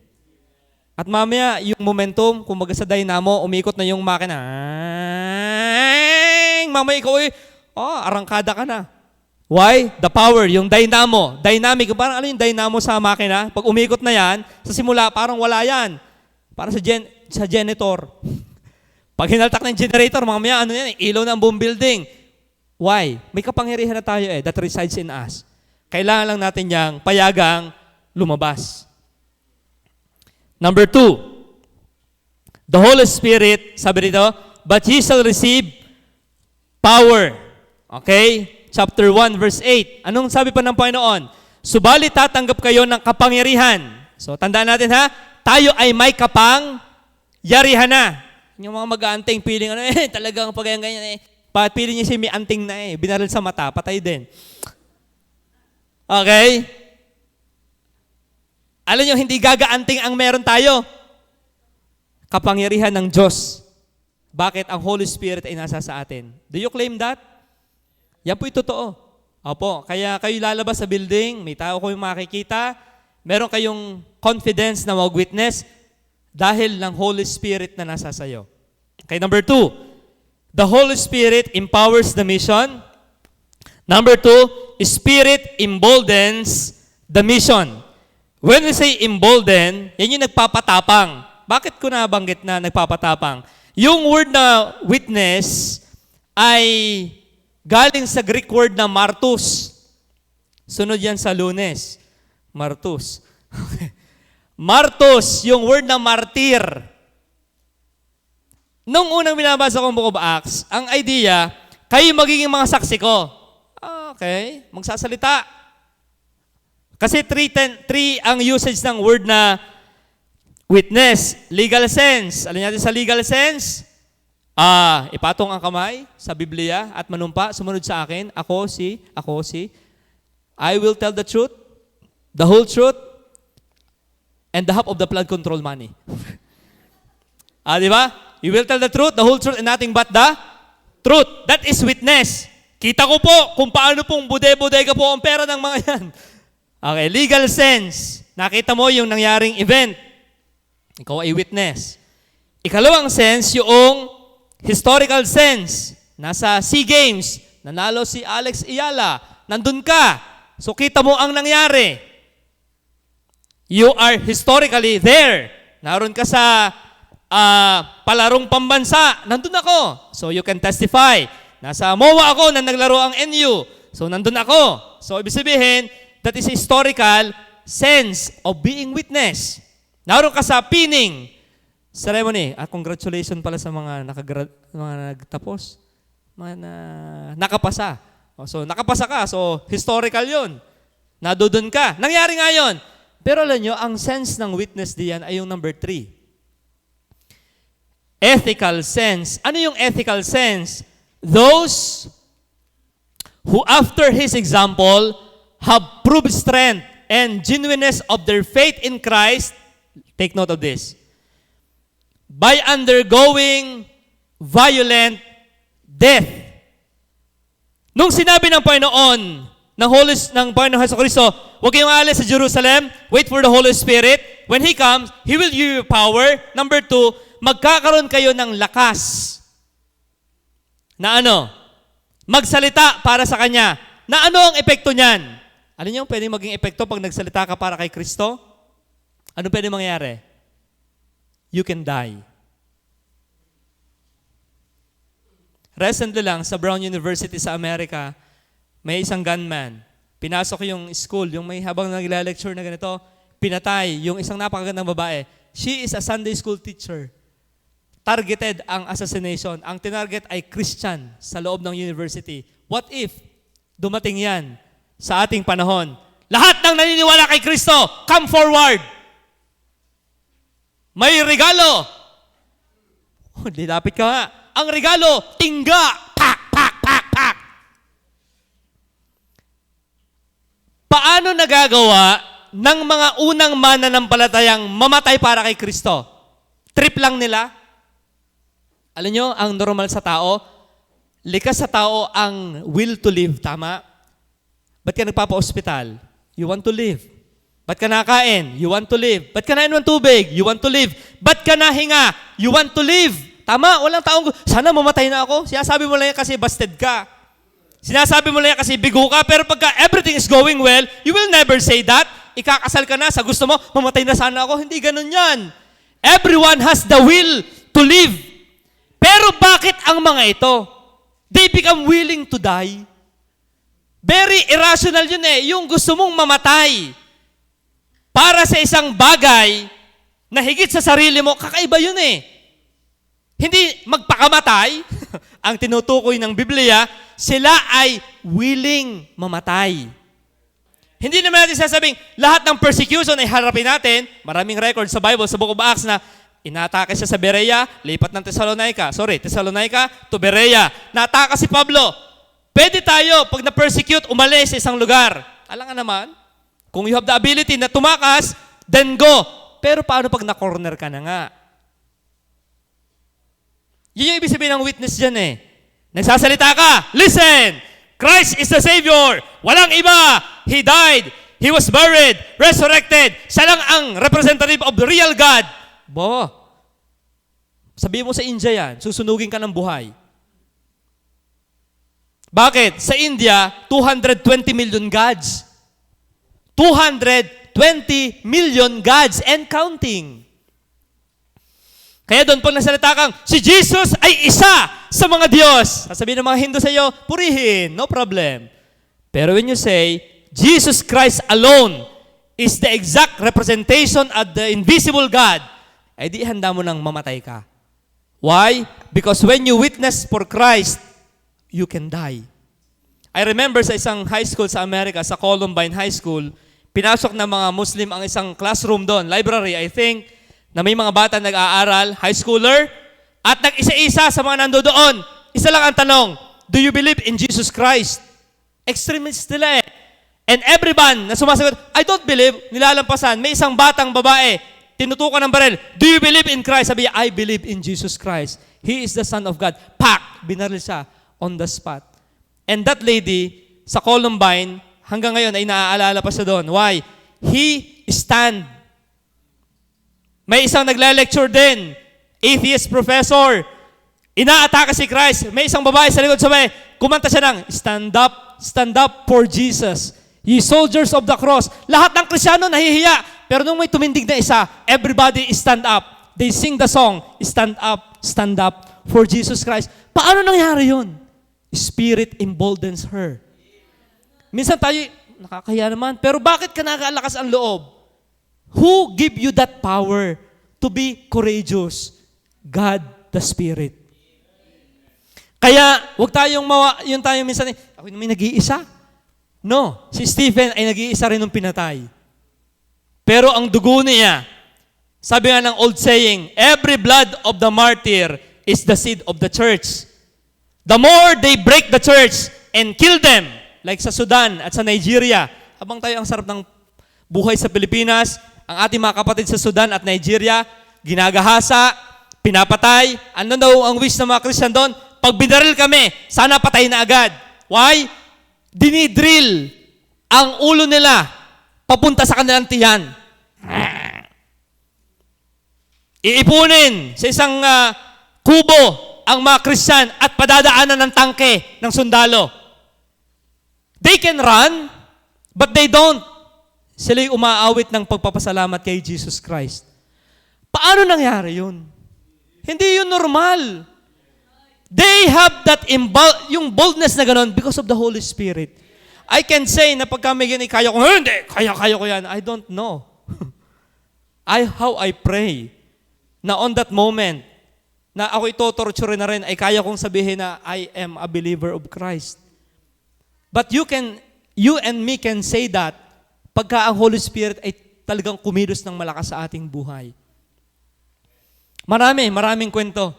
At mamaya, yung momentum, kung sa dynamo, umikot na yung makina. Mamaya ikaw arangkada ka na. Why? The power, yung dynamo. Dynamic, parang ano yung dynamo sa makina? Pag umikot na yan, sa simula, parang wala yan. Parang sa janitor. Pag hinaltak ng generator, mamaya ilaw ng buong building. Why? May kapangyarihan na tayo that resides in us. Kailangan lang natin yang payagang lumabas. Number 2, the Holy Spirit, sabi dito, but ye shall receive power. Okay? Chapter 1, verse 8. Anong sabi pa ng Panginoon? Subalit tatanggap kayo ng kapangyarihan. So, tandaan natin tayo ay may kapangyarihan na. Yung mga mag-aanting feeling, talagang pag ganyan Pat feeling niya siya may anting na binaril sa mata, patay din. Okay? Alam niyo, hindi gagaanting ang meron tayo. Kapangyarihan ng Diyos. Bakit ang Holy Spirit ay nasa sa atin? Do you claim that? Yan po'y totoo. Opo, kaya kayo lalabas sa building, may tao kayong makikita, meron kayong confidence na mag-witness dahil ng Holy Spirit na nasa sayo. Okay, number 2, the Holy Spirit empowers the mission. Number 2, Spirit emboldens the mission. When we say embolden, yan yung nagpapatapang. Bakit ko nabanggit na nagpapatapang? Yung word na witness ay galing sa Greek word na martus. Sunod yan sa Lunes. Martus. Martus, yung word na martir. Nung unang binabasa kong Book of Acts, ang idea, kayo magiging mga saksi ko. Okay, magsasalita. Kasi three ang usage ng word na witness. Legal sense. Alam natin sa legal sense? Ipatong ang kamay sa Biblia at manumpa, sumunod sa akin. Ako si, I will tell the truth, the whole truth, and the half of the flood control money. Di ba? You will tell the truth, the whole truth, and nothing but the truth. That is witness. Kita ko po kung paano pong bude-bodega po ang pera ng mga yan. Okay, legal sense. Nakita mo yung nangyaring event. Ikaw ay witness. Ikalawang sense, yung historical sense. Nasa SEA Games, nanalo si Alex Ayala. Nandun ka. So kita mo ang nangyari. You are historically there. Naroon ka sa palarong pambansa. Nandun ako. So you can testify. Nasa MOA ako na naglaro ang NU. So nandun ako. So ibig sabihin, that is historical sense of being witness. Naroon ka sa pinning ceremony. Congratulations pala sa mga mga nagtapos. Mga nakapasa. So nakapasa ka. So historical yun. Nadudun ka. Nangyari nga yun. Pero alam nyo, ang sense ng witness diyan ay yung number 3. Ethical sense. Ano yung ethical sense? Those who after his example have proved strength and genuineness of their faith in Christ, take note of this, by undergoing violent death. Nung sinabi ng Panginoon, ng Panginoon Jesucristo, huwag kayong aalis sa Jerusalem, wait for the Holy Spirit. When He comes, He will give you power. Number 2, magkakaroon kayo ng lakas. Na ano? Magsalita para sa Kanya. Na ano ang epekto niyan? Alam niyo, pwedeng maging epekto pag nagsalita ka para kay Kristo? Ano pwedeng mangyari? You can die. Recently lang, sa Brown University sa Amerika, may isang gunman. Pinasok yung school, yung may habang nagla-lecture na ganito, pinatay yung isang napakagandang babae. She is a Sunday school teacher. Targeted ang assassination. Ang tinarget ay Christian sa loob ng university. What if dumating yan sa ating panahon? Lahat ng naniniwala kay Kristo, come forward. May regalo. Dilapit ka nga. Ang regalo, tingga. Pak, pak, pak, pak. Paano nagagawa ng mga unang mananampalatayang mamatay para kay Kristo? Trip lang nila? Alam nyo, ang normal sa tao, likas sa tao ang will to live, tama? Ba't ka nagpapa-hospital? You want to live. Ba't ka nakain? You want to live. Ba't ka nainom ng tubig? You want to live. Ba't ka nahinga? You want to live. Tama? Walang taong, sana mamatay na ako. Sinasabi mo lang yan kasi busted ka. Sinasabi mo lang yan kasi bigo ka. Pero pagka everything is going well, you will never say that. Ikakasal ka na sa gusto mo, mamatay na sana ako. Hindi ganun yan. Everyone has the will to live. Pero bakit ang mga ito? They become willing to die. Very irrational yun eh. Yung gusto mong mamatay para sa isang bagay na higit sa sarili mo, kakaiba yun eh. Hindi magpakamatay, ang tinutukoy ng Biblia, sila ay willing mamatay. Hindi naman natin sasabing, lahat ng persecution ay harapin natin. Maraming record sa Bible, sa Book of Acts na inatake siya sa Berea, lipat ng Thessalonica to Berea. Nataka si Pablo. Pwede tayo, pag na-persecute, umalis sa isang lugar. Alam nga naman, kung you have the ability na tumakas, then go. Pero paano pag na-corner ka na nga? Yun yung ibig sabihin ng witness dyan eh. Nagsasalita ka, listen! Christ is the Savior. Walang iba. He died. He was buried. Resurrected. Siya lang ang representative of the real God. Bo, sabihin mo sa India yan, susunugin ka ng buhay. Bakit? Sa India, 220 million gods. 220 million gods and counting. Kaya doon pag nasalita kang, si Jesus ay isa sa mga Diyos. Sasabihin ng mga Hindu sa iyo, purihin, no problem. Pero when you say, Jesus Christ alone is the exact representation of the invisible God, ay di handa mo nang mamatay ka. Why? Because when you witness for Christ, you can die. I remember sa isang high school sa Amerika, sa Columbine High School, pinasok ng mga Muslim ang isang classroom doon, library, I think, na may mga bata nag-aaral, high schooler, at nag-isa-isa sa mga nandoon. Isa lang ang tanong, do you believe in Jesus Christ? Extremists nila eh. And everyone na sumasagot, I don't believe, nilalampasan. May isang batang babae, tinutukan ng baril, do you believe in Christ? Sabi niya, I believe in Jesus Christ. He is the Son of God. Pak! Binaril siya on the spot. And that lady, sa Columbine, hanggang ngayon ay naaalala pa siya doon. Why? He stand. May isang nagla-lecture din, atheist professor, inaatake si Christ. May isang babae sa likod, sabi, kumanta siya ng, stand up for Jesus. Ye soldiers of the cross. Lahat ng Kristyano nahihiya. Pero nung may tumindig na isa, everybody stand up. They sing the song, stand up for Jesus Christ. Paano nangyari yun? Spirit emboldens her. Minsan tayo, nakakaya naman, pero bakit ka nakalakas ang loob? Who give you that power to be courageous? God the Spirit. Kaya, wag tayong yun tayo minsan, ako may nag-iisa. No, si Stephen ay nag-iisa rin nung pinatay. Pero ang dugo niya, sabi nga ng old saying, every blood of the martyr is the seed of the church. The more they break the church and kill them, like sa Sudan at sa Nigeria, habang tayo ang sarap ng buhay sa Pilipinas, ang ating mga kapatid sa Sudan at Nigeria, ginagahasa, pinapatay. Ano daw ang wish ng mga Christian doon? Pag binaril kami, sana patay na agad. Why? Dinidrill ang ulo nila papunta sa kanilang tiyan. Iipunin sa isang kubo ang mga Christian at padadaanan ng tangke ng sundalo. They can run, but they don't. Sila'y umaawit ng pagpapasalamat kay Jesus Christ. Paano nangyari yun? Hindi yun normal. They have that yung boldness na gano'n because of the Holy Spirit. I can say na pagka may ganyan, kaya ko, hindi, kaya ko yan. I don't know. How I pray na on that moment, na ako itotorture na rin, ay kaya kong sabihin na I am a believer of Christ. But you and me can say that pagka ang Holy Spirit ay talagang kumilos ng malakas sa ating buhay. Maraming kwento.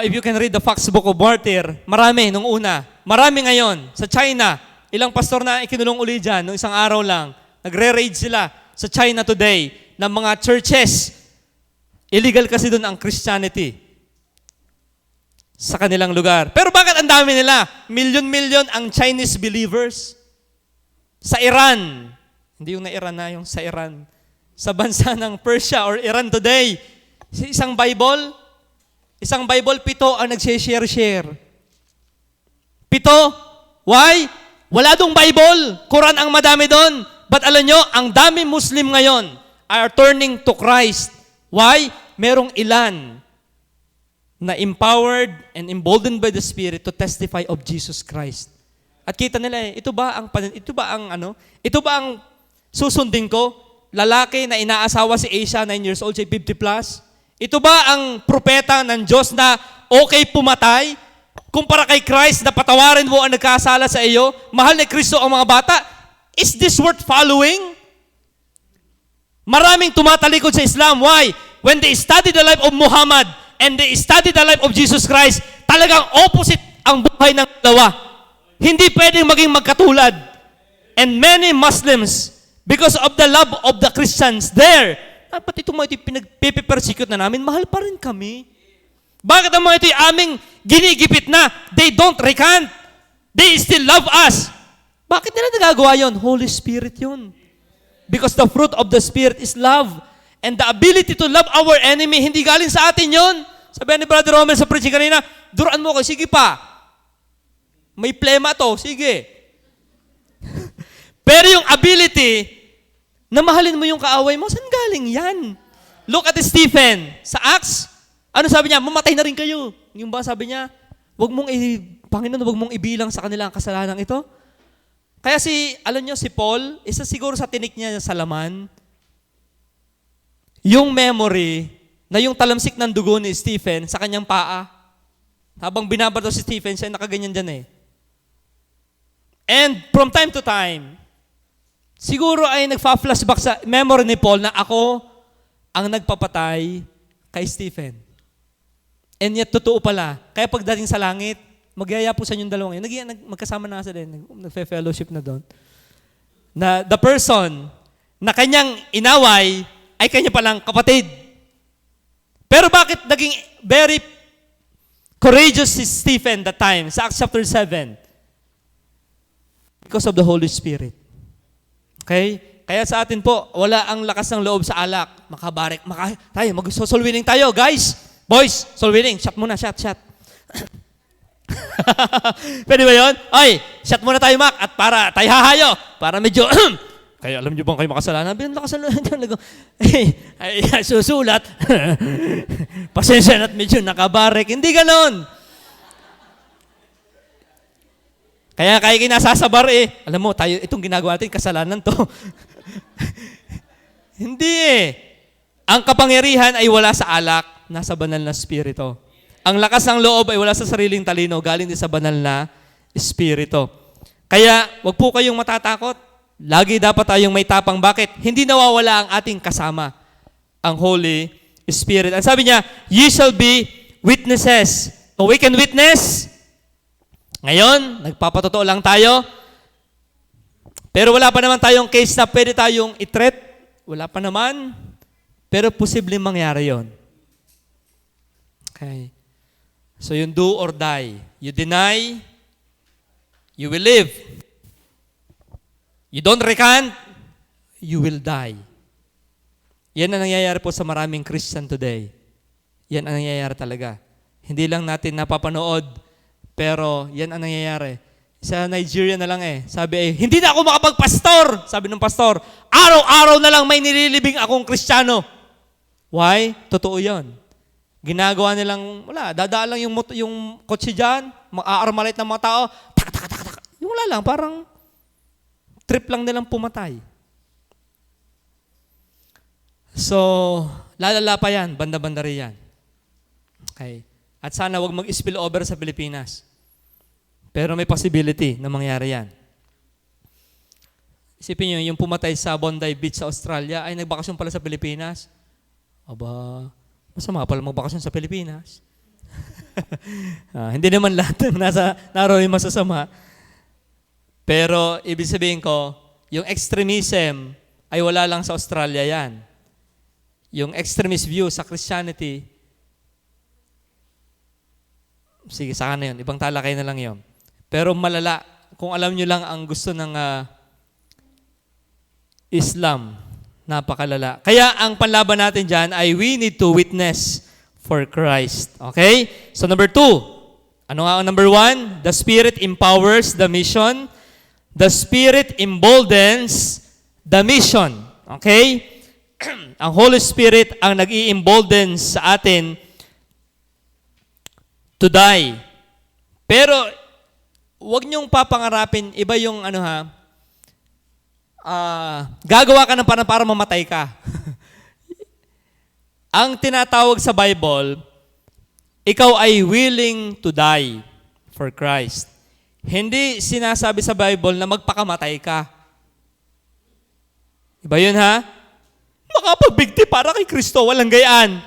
If you can read the Fox Book of Martyr, marami nung una. Marami ngayon. Sa China, ilang pastor na ikinulong uli dyan, nung isang araw lang, nagre-raid sila sa China today ng mga churches. Illegal kasi doon ang Christianity sa kanilang lugar. Pero bakit ang dami nila? Milyon-milyon ang Chinese believers. Sa Iran, hindi yung na Iran na, yung sa Iran. Sa bansa ng Persia or Iran today, isang Bible, 7 ang nag-share. 7. Why? Wala dong Bible. Quran ang madami doon. But alam nyo, ang dami Muslim ngayon are turning to Christ. Why? Merong ilan na empowered and emboldened by the Spirit to testify of Jesus Christ. At kita nila ito ba ang susundin ko? Lalaki na inaasawa si Asia, 9 years old, siya 50 plus? Ito ba ang propeta ng Diyos na okay pumatay? Kumpara kay Christ na patawarin mo ang nagkasala sa iyo? Mahal ni Kristo ang mga bata? Is this worth following? Maraming tumatalikod sa Islam. Why? When they study the life of Muhammad and they study the life of Jesus Christ, talagang opposite ang buhay ng dalawa. Hindi pwedeng maging magkatulad. And many Muslims, because of the love of the Christians there, dapat itong mga ito pinagpipersecute na namin, mahal pa rin kami. Bakit ang mga ito aming ginigipit na? They don't recant. They still love us. Bakit nila nagagawa yun? Holy Spirit yun. Because the fruit of the Spirit is love. And the ability to love our enemy, hindi galing sa atin yun. Sabi ni Brother Romel sa preaching kanina, duruan mo ko, sige pa. May plema to, sige. Pero yung ability, na mahalin mo yung kaaway mo, saan galing yan? Look at Stephen. Sa Acts, ano sabi niya? Mamatay na rin kayo. Yung ba sabi niya, Panginoon, wag mong ibilang sa kanila ang kasalanan ito. Kaya alam niyo, si Paul, isa siguro sa tinik niya sa laman, yung memory na yung talamsik ng dugo ni Stephen sa kanyang paa. Habang binabato si Stephen, siya nakaganyan dyan eh. And from time to time, siguro ay nagfa-flashback sa memory ni Paul na ako ang nagpapatay kay Stephen. And yet, totoo pala. Kaya pagdating sa langit, magyaya po sa inyong dalawang yun. Magkasama na sila, nagfe-fellowship na doon. Na the person na kanyang inaway ay kanya palang kapatid. Pero bakit naging very courageous si Stephen that time sa Acts chapter 7? Because of the Holy Spirit. Okay? Kaya sa atin po, wala ang lakas ng loob sa alak. Tayo, mag-soul winning tayo, guys. Boys, soul winning. Shot muna, shot. Pwede ba yun? Ay, shot muna tayo, Mac. At para tayo hahayo. Para medyo Kaya alam niyo bang kayo makasalanan? Bilang nakasalanan. Ay, susulat. Pasensya na't medyo nakabarek. Hindi ganon. Kaya kinasasabar eh. Alam mo, tayo, itong ginagawa natin, kasalanan to. Hindi eh. Ang kapangyarihan ay wala sa alak, nasa banal na spirito. Ang lakas ng loob ay wala sa sariling talino, galing din sa banal na spirito. Kaya, wag po kayong matatakot. Lagi dapat tayong may tapang. Bakit? Hindi nawawala ang ating kasama, ang Holy Spirit. Ang sabi niya, ye shall be witnesses. So we can witness. Ngayon, nagpapatotoo lang tayo. Pero wala pa naman tayong case na pwede tayong i-threat. Wala pa naman. Pero posibleng mangyari yon. Okay. So yung do or die. You deny, you will live. You don't recant, you will die. Yan ang nangyayari po sa maraming Christian today. Yan ang nangyayari talaga. Hindi lang natin napapanood, pero yan ang nangyayari. Sa Nigeria na lang sabi hindi na ako makapagpastor. Sabi ng pastor, araw-araw na lang may nililibing akong Kristiyano. Why? Totoo yon. Ginagawa nilang, dadaan lang yung kotse dyan, mag-aarmalite ng mga tao, tak. Yung wala lang, parang trip lang nilang pumatay. So, lalala pa yan, banda-banda rin yan. Okay. At sana wag mag-spill over sa Pilipinas. Pero may possibility na mangyari yan. Isipin nyo, yung pumatay sa Bondi Beach sa Australia, ay nagbakasyon pala sa Pilipinas. Aba, masama pala magbakasyon sa Pilipinas. Hindi naman lahat ng naroon yung masasama. Pero, ibig sabihin ko, yung extremism ay wala lang sa Australia yan. Yung extremist view sa Christianity, sige, saka na yun. Ibang talakay na lang yun. Pero malala, kung alam nyo lang ang gusto ng Islam, napakalala. Kaya ang panlaban natin dyan ay we need to witness for Christ. Okay? So number 2, ano nga ang number 1? The Spirit empowers the mission. The Spirit emboldens the mission. Okay? Ang Holy Spirit ang nag-i-embolden sa atin to die. Pero, huwag niyong papangarapin, iba yung gagawa ka ng parang para mamatay ka. Ang tinatawag sa Bible, ikaw ay willing to die for Christ. Hindi sinasabi sa Bible na magpakamatay ka. Iba yun ha? Makapagbigti para kay Kristo, walang gayaan.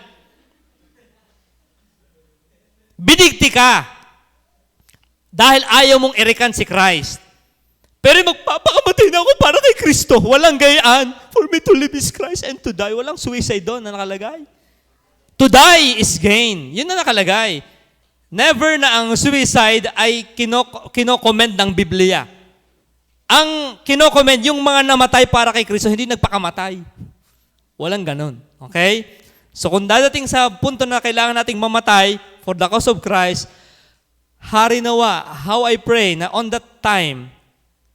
Binigti ka. Dahil ayaw mong i-recant si Christ. Pero magpapakamatay na ako para kay Kristo, walang gayaan. For me to live is Christ and to die. Walang suicide doon na nakalagay. To die is gain. Yun na nakalagay. Never na ang suicide ay kinokomment ng Biblia. Ang kinokomment, yung mga namatay para kay Kristo, hindi nagpakamatay. Walang ganon. Okay? So kung dadating sa punto na kailangan nating mamatay for the cause of Christ, hari nawa, how I pray na on that time,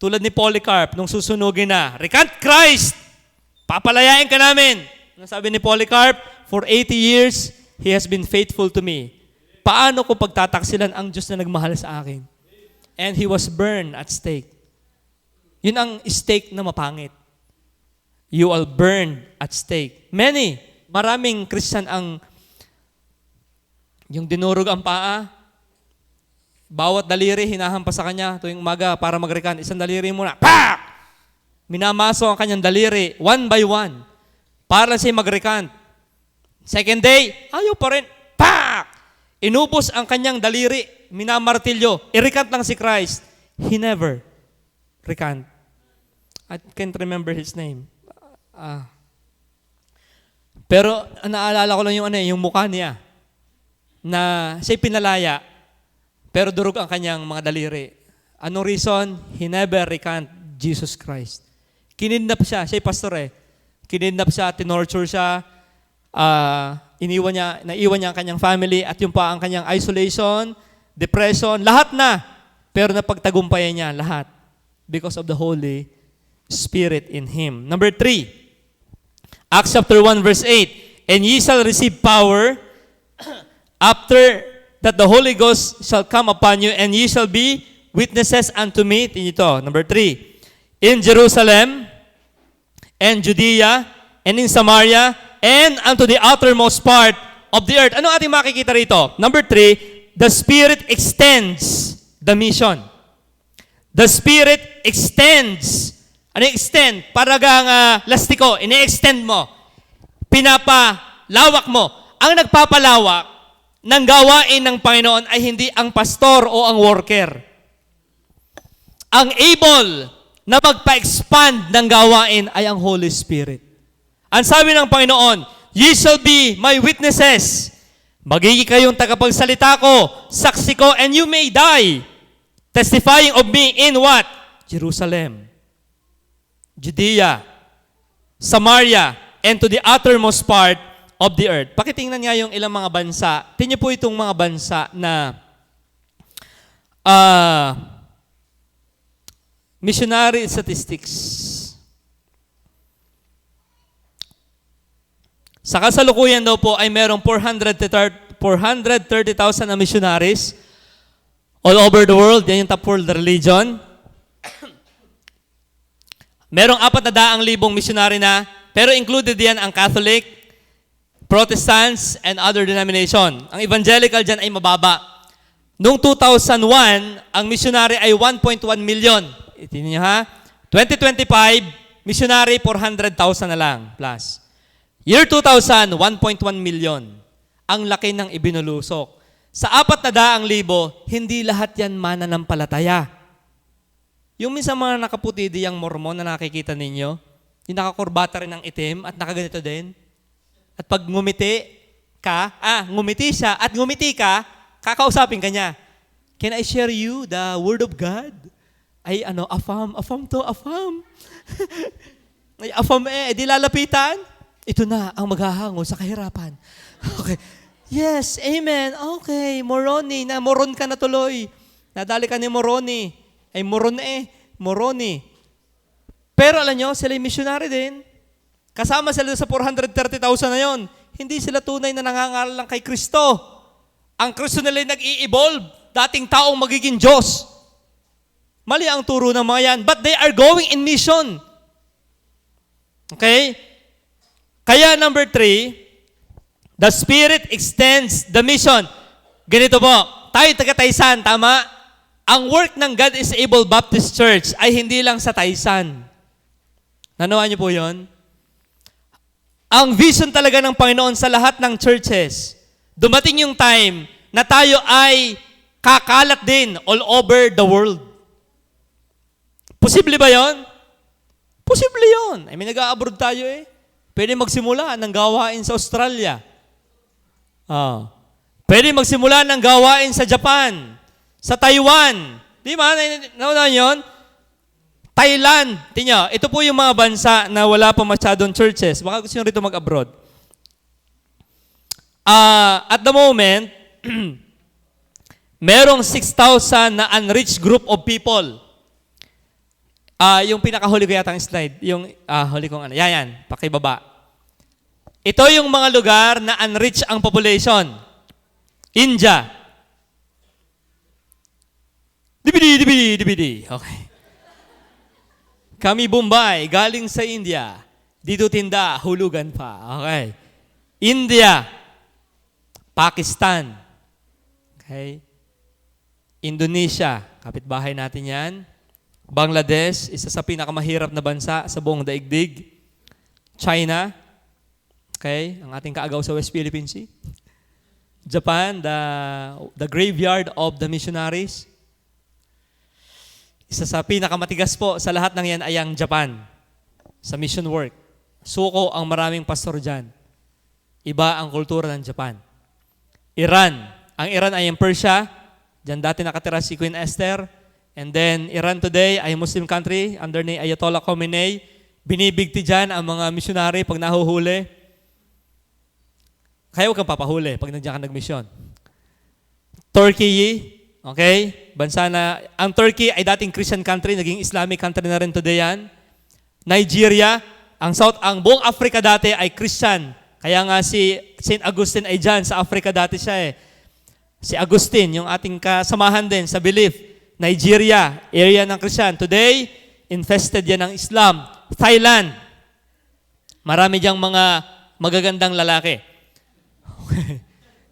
tulad ni Polycarp, nung susunugin na, recant Christ! Papalayain ka namin! Ano sabi ni Polycarp? For 80 years, He has been faithful to me. Paano ko pagtataksilan ang Diyos na nagmahal sa akin? And he was burned at stake. Yun ang stake na mapangit. You are burned at stake. Maraming Christian yung dinurog ang paa, bawat daliri hinahampas sa kanya tuwing umaga para mag-recant. Isang daliri muna, pak! Minamaso ang kanyang daliri, one by one, para siya mag-recant. Second day, ayaw pa rin, pak! Inubos ang kanyang daliri, minamartilyo, i-recant lang si Christ. He never recant. I can't remember his name. Pero naalala ko lang yung mukha niya na siya'y pinalaya pero durog ang kanyang mga daliri. Anong reason? He never recant Jesus Christ. Kinidnap siya. Siya'y pastor Kinidnap siya, tinorture siya, naiwan niya ang kanyang family at yung pa ang kanyang isolation, depression, lahat na. Pero napagtagumpayan niya lahat because of the Holy Spirit in him. Number 3, Acts chapter 1 verse 8, and ye shall receive power after that the Holy Ghost shall come upon you, and ye shall be witnesses unto me. Ito, number 3, in Jerusalem, and Judea, and in Samaria, and unto the outermost part of the earth. Ano ating makikita rito? Number 3, the Spirit extends the mission. The Spirit extends. Ano yung extend? Paragang lastiko, ini-extend mo. Pinapalawak mo. Ang nagpapalawak ng gawain ng Panginoon ay hindi ang pastor o ang worker. Ang able na magpa-expand ng gawain ay ang Holy Spirit. Ang sabi ng Panginoon, ye shall be my witnesses. Magiging kayong tagapagsalita ko, saksi ko, and you may die, testifying of me in what? Jerusalem, Judea, Samaria, and to the uttermost part of the earth. Pakitingnan nga yung ilang mga bansa. Tingnan po itong mga bansa na missionary statistics. Sa kasalukuyan daw po ay merong 430,000 na missionaries all over the world. Yan yung top world religion. Merong 400,000 missionary na, pero included yan ang Catholic, Protestants, and other denomination. Ang evangelical dyan ay mababa. Noong 2001, ang missionary ay 1.1 million. Tingnan niyo ha. 2025, missionary 400,000 na lang plus. Year 2000, 1.1 million. Ang laki ng ibinulusok. Sa 400,000, hindi lahat yan mananampalataya. Yung minsan mga nakaputi diyang Mormon na nakikita ninyo, yung nakakurbata rin ng itim at nakaganito din. At pag ngumiti siya at ngumiti ka, kakausapin ka niya. Can I share you the word of God? Ay affirm to. Ay affirm di lalapitan. Ito na ang maghahango sa kahirapan. Okay. Yes, amen. Okay, Moroni, moron ka na tuloy. Nadali ka ni Moroni. Ay Moroni. Pero alam nyo, sila yung missionary din. Kasama sila sa 430,000 na yon. Hindi sila tunay na nangangaral lang kay Kristo. Ang Kristo nila yung nag-i-evolve. Dating taong magiging Diyos. Mali ang turo ng mga yan. But they are going in mission. Okay? Kaya number 3, the Spirit extends the mission. Ganito po, tayo taga-Taysan, tama? Ang work ng God is Able Baptist Church ay hindi lang sa Taysan. Nanawaan niyo po yon? Ang vision talaga ng Panginoon sa lahat ng churches, dumating yung time na tayo ay kakalat din all over the world. Posible ba yon? Posible yon. I mean, nag-a-abroad tayo eh. Pwede magsimula ng gawain sa Australia. Pwede magsimula ng gawain sa Japan, sa Taiwan. Di ba? Naunahan yun? Thailand. Tingnan, ito po yung mga bansa na wala pa masyadong churches. Baka gusto nyo rito mag-abroad. At the moment, merong 6,000 na unreached group of people. Yung pinakahuli ko yata ang slide. Yung huli kong ano. Yan. Pakibaba. Ito yung mga lugar na unreached ang population. India. Dibidi. Okay. Kami Bombay, galing sa India. Dito tinda, hulugan pa. Okay. India. Pakistan. Okay. Indonesia, kapitbahay natin yan. Bangladesh, isa sa pinakamahirap na bansa sa buong daigdig. China, okay, ang ating kaagaw sa West Philippine Sea. Japan, the graveyard of the missionaries. Isa sa pinakamatigas po sa lahat ng yan ay ang Japan, sa mission work. Suko ang maraming pastor dyan. Iba ang kultura ng Japan. Iran, ang Iran ay ang Persia. Diyan dati nakatira si Queen Esther. And then, Iran today ay Muslim country under ni Ayatollah Khomeini. Binibigti dyan ang mga missionary pag nahuhuli. Kaya huwag kang papahuli pag nandiyan ka nag-mission. Turkey, okay? Bansa na, ang Turkey ay dating Christian country, naging Islamic country na rin today yan. Nigeria, ang buong Africa dati ay Christian. Kaya nga si St. Augustine ay dyan, sa Africa dati siya eh. Si Augustine, yung ating kasamahan din sa belief. Nigeria, area ng Christian. Today, infested yan ng Islam. Thailand, marami diyang mga magagandang lalaki.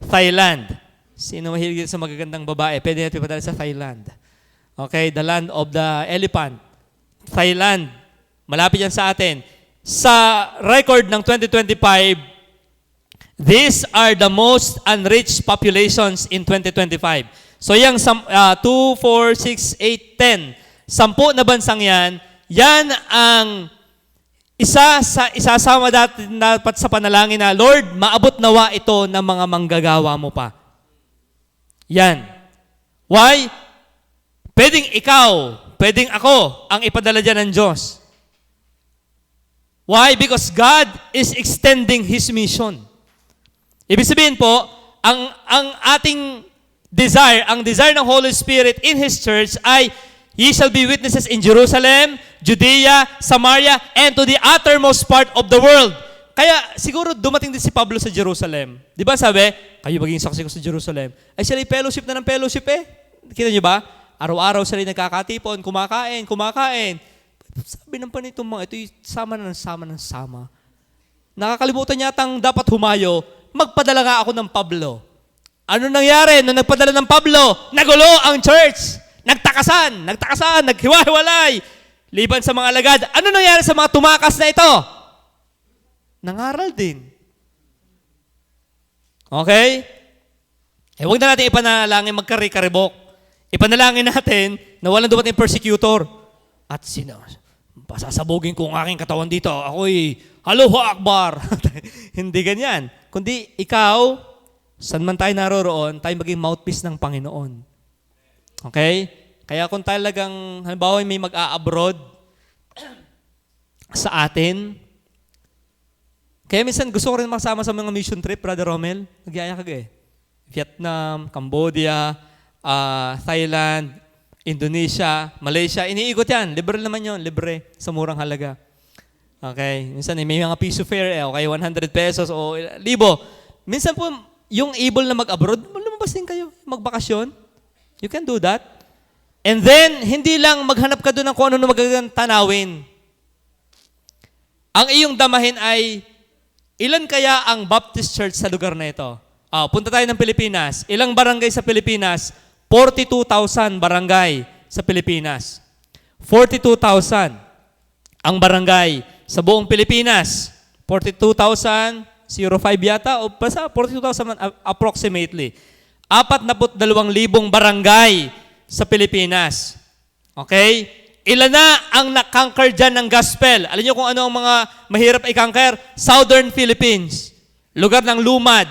Thailand, sino mahilig sa magagandang babae? Pwede natin padala sa Thailand. Okay, the land of the elephant. Thailand, malapit yan sa atin. Sa record ng 2025, these are the most unreached populations in 2025. So yung 2, 4, 6, 8, 10, 10 na bansang yan ang isasama dapat sa panalangin na, Lord, maabot nawa ito ng mga manggagawa mo pa. Yan. Why? Pwedeng ikaw, pwedeng ako ang ipadala dyan ng Diyos. Why? Because God is extending His mission. Ibig sabihin po, ang ating desire, ang desire ng Holy Spirit in His church ay, Ye shall be witnesses in Jerusalem, Judea, Samaria, and to the uttermost part of the world. Kaya siguro dumating din si Pablo sa Jerusalem. Di ba sabi, kayo maging saksi ko sa Jerusalem. Ay sila fellowship na ng fellowship eh. Kita niyo ba? Araw-araw sila nagkakatipon, kumakain. Sabi ng panitong mga ito, sama ng sama. Nakakalimutan yatang dapat humayo, magpadala nga ako ng Pablo. Ano nangyari nung nagpadala ng Pablo? Nagulo ang church. Nagtakasan, naghiwa-hiwalay. Liban sa mga alagad. Ano nangyari sa mga tumakas na ito? Nangaral din. Okay? Huwag na natin ipanalangin magkari-karibok. Ipanalangin natin na walang dumating persecutor. At pasasabugin ko ang aking katawan dito. Ako'y, Allahu Akbar. Hindi ganyan. Kundi ikaw, saan man tayo naroroon, tayo maging mouthpiece ng Panginoon. Okay? Kaya kung talagang, halimbawa may mag-a-abroad sa atin, kaya minsan gusto ko rin makasama sa mga mission trip, Brother Romel. Nagyaya ka eh. Vietnam, Cambodia, Thailand, Indonesia, Malaysia. Iniikot yan. Libre naman yun. Libre. Sa murang halaga. Okay? Minsan may mga piso fare eh. Okay, 100 pesos o 1,000. Minsan po, yung able na mag-abroad, lumabas din kayo. Magbakasyon. You can do that. And then, hindi lang maghanap ka doon ng kung ano na magagandang tanawin. Ang iyong damahin ay, ilan kaya ang Baptist Church sa lugar na ito? Punta tayo ng Pilipinas. Ilang barangay sa Pilipinas? 42,000 barangay sa Pilipinas. 42,000 ang barangay sa buong Pilipinas. 42,005 yata o basta 42,000 approximately. 42,000 barangay sa Pilipinas. Okay? Ilan na ang nakanker dyan ng gospel? Alam niyo kung ano ang mga mahirap i-conquer? Southern Philippines. Lugar ng lumad.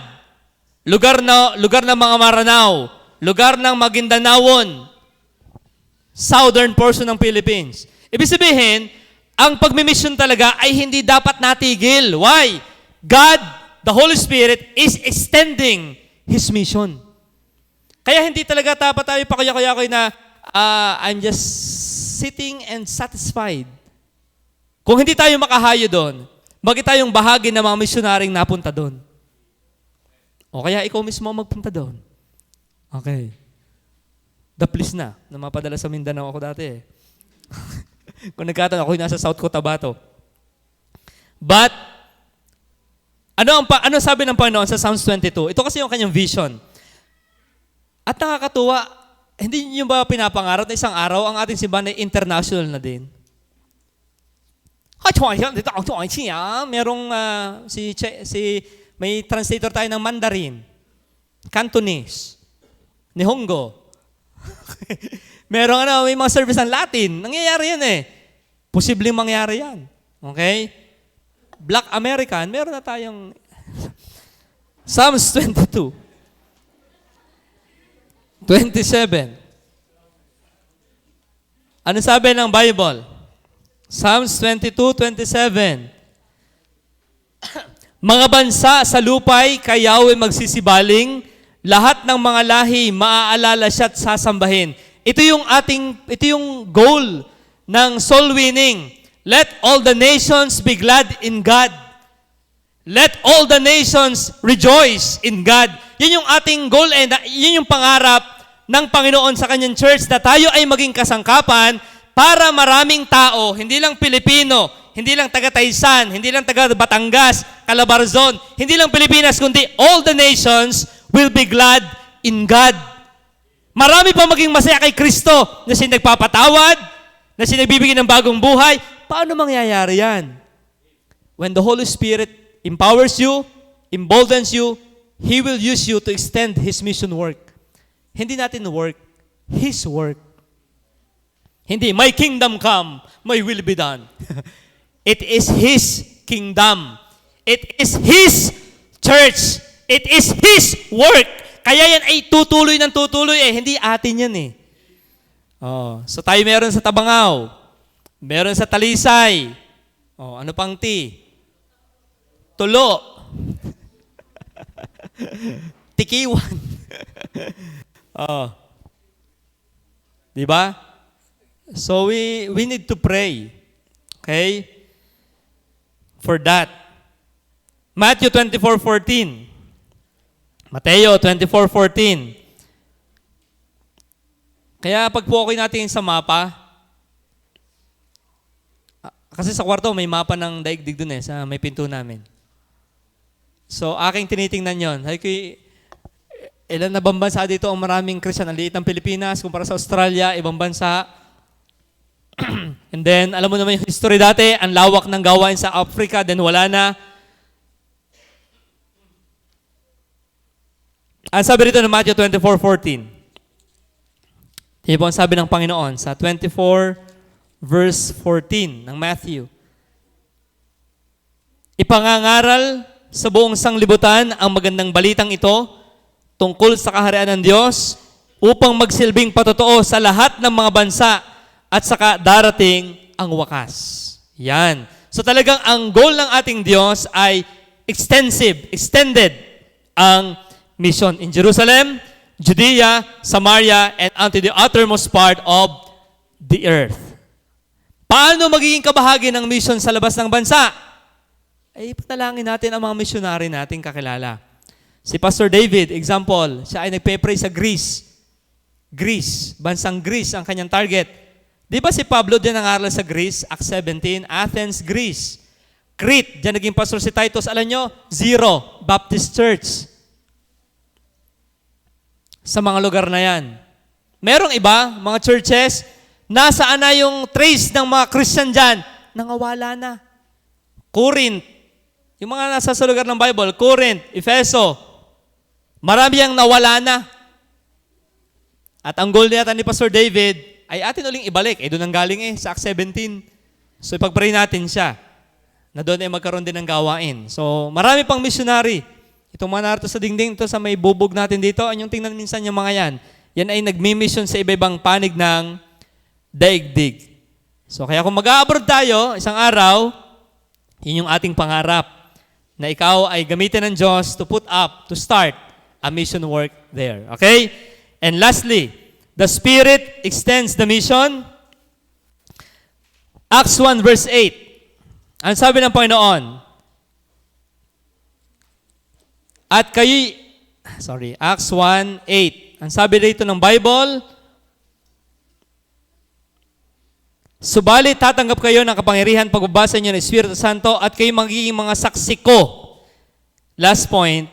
Lugar ng mga Maranao. Lugar ng Maguindanawon. Southern portion ng Philippines. Ibig sabihin, ang pagmimission talaga ay hindi dapat natigil. Why? God, the Holy Spirit, is extending His mission. Kaya hindi talaga dapat tayo pakuya-kuya na I'm just sitting and satisfied. Kung hindi tayo makahayo doon, bakit tayong bahagi ng mga misyonaring napunta doon? O kaya ikaw mismo magpunta doon. Okay. Please na mapadala sa Mindanao ako dati eh. Kung nagkataon, ako'y nasa South Cotabato. But, ano sabi ng Panginoon sa Psalms 22? Ito kasi yung kanyang vision. At nakakatuwa, hindi niyo ba pinapangarap na isang araw ang ating simbahan ay international na din? Merong may translator tayo ng Mandarin, Cantonese, Nihongo. May mga service ng Latin. Nangyayari yan eh. Posibleng mangyari yan. Okay? Black American, meron na tayong Psalms 22. 27. Ano sabi ng Bible? Psalms 22:27. Mga bansa sa lupay, kay Yahweh magsisibaling, lahat ng mga lahi maaalala siya at sasambahin. Ito yung goal ng soul winning. Let all the nations be glad in God. Let all the nations rejoice in God. Yun yung ating goal and yun yung pangarap ng Panginoon sa kanyang church na tayo ay maging kasangkapan para maraming tao, hindi lang Pilipino, hindi lang taga Taysan, hindi lang taga Batangas, Calabarzon, hindi lang Pilipinas, kundi all the nations will be glad in God. Marami pa maging masaya kay Kristo na siya nagpapatawad, na siya nagbibigay ng bagong buhay. Paano mangyayari yan? When the Holy Spirit empowers you, emboldens you, He will use you to extend His mission work. Hindi natin work, His work. Hindi, my kingdom come, my will be done. It is His kingdom. It is His church. It is His work. Kaya yan ay tutuloy ng tutuloy hindi atin yan So tayo meron sa Tabangaw, meron sa Talisay, ano pang T? Tulo. Tikiwan. Diba? So we need to pray. Okay? For that. Matthew 24:14. Mateo 24:14. Kaya pag po okay natin sa mapa, kasi sa kwarto may mapa ng daigdig dun sa may pinto namin. So aking tinitingnan yon. Ilan na bang bansa dito ang maraming Christian? Ang liit ng Pilipinas kumpara sa Australia, ibang bansa. And then, alam mo naman yung history dati, ang lawak ng gawain sa Africa, then wala na. Ang sabi rito ng Matthew 24:14. Ito po ang sabi ng Panginoon sa 24 verse 14 ng Matthew. Ipangangaral sa buong sanglibutan ang magandang balitang ito tungkol sa kaharian ng Diyos upang magsilbing patotoo sa lahat ng mga bansa at saka darating ang wakas. Yan. So talagang ang goal ng ating Diyos ay extended ang mission in Jerusalem, Judea, Samaria, and unto the uttermost part of the earth. Paano magiging kabahagi ng mission sa labas ng bansa? Ay patalangin natin ang mga missionary nating kakilala. Si Pastor David, example, siya ay nagpe-pray sa Greece. Bansang Greece ang kanyang target. Di ba si Pablo din nangaral sa Greece, Acts 17, Athens, Greece. Crete, dyan naging pastor si Titus. Alam nyo, Zero, Baptist Church. Sa mga lugar na yan. Merong iba, mga churches, nasaan na yung trace ng mga Christian dyan? Nangawala na. Corinth, yung mga nasa sa lugar ng Bible, Corinth, Efeso, marami ang nawala na. At ang goal niyata ni Pastor David, ay atin uling ibalik. Doon ang galing sa Acts 17. So ipag-pray natin siya na doon ay magkaroon din ng gawain. So marami pang missionary. Itong mga narito sa dingding, ito sa may bubog natin dito, anyong tingnan minsan yung mga yan. Yan ay nagmi-mission sa iba-ibang panig ng daigdig. So kaya kung mag-a-abroad tayo, isang araw, yun yung ating pangarap na ikaw ay gamitin ng Diyos to start a mission work there. Okay? And lastly, the Spirit extends the mission. Acts 1 verse 8. Ang sabi ng Panginoon, Acts 1:8. Ang sabi dito ng Bible, subalit tatanggap kayo ng kapangyarihan pagbabasa niyo ng Espiritu Santo at kayo magiging mga saksi ko. Last point,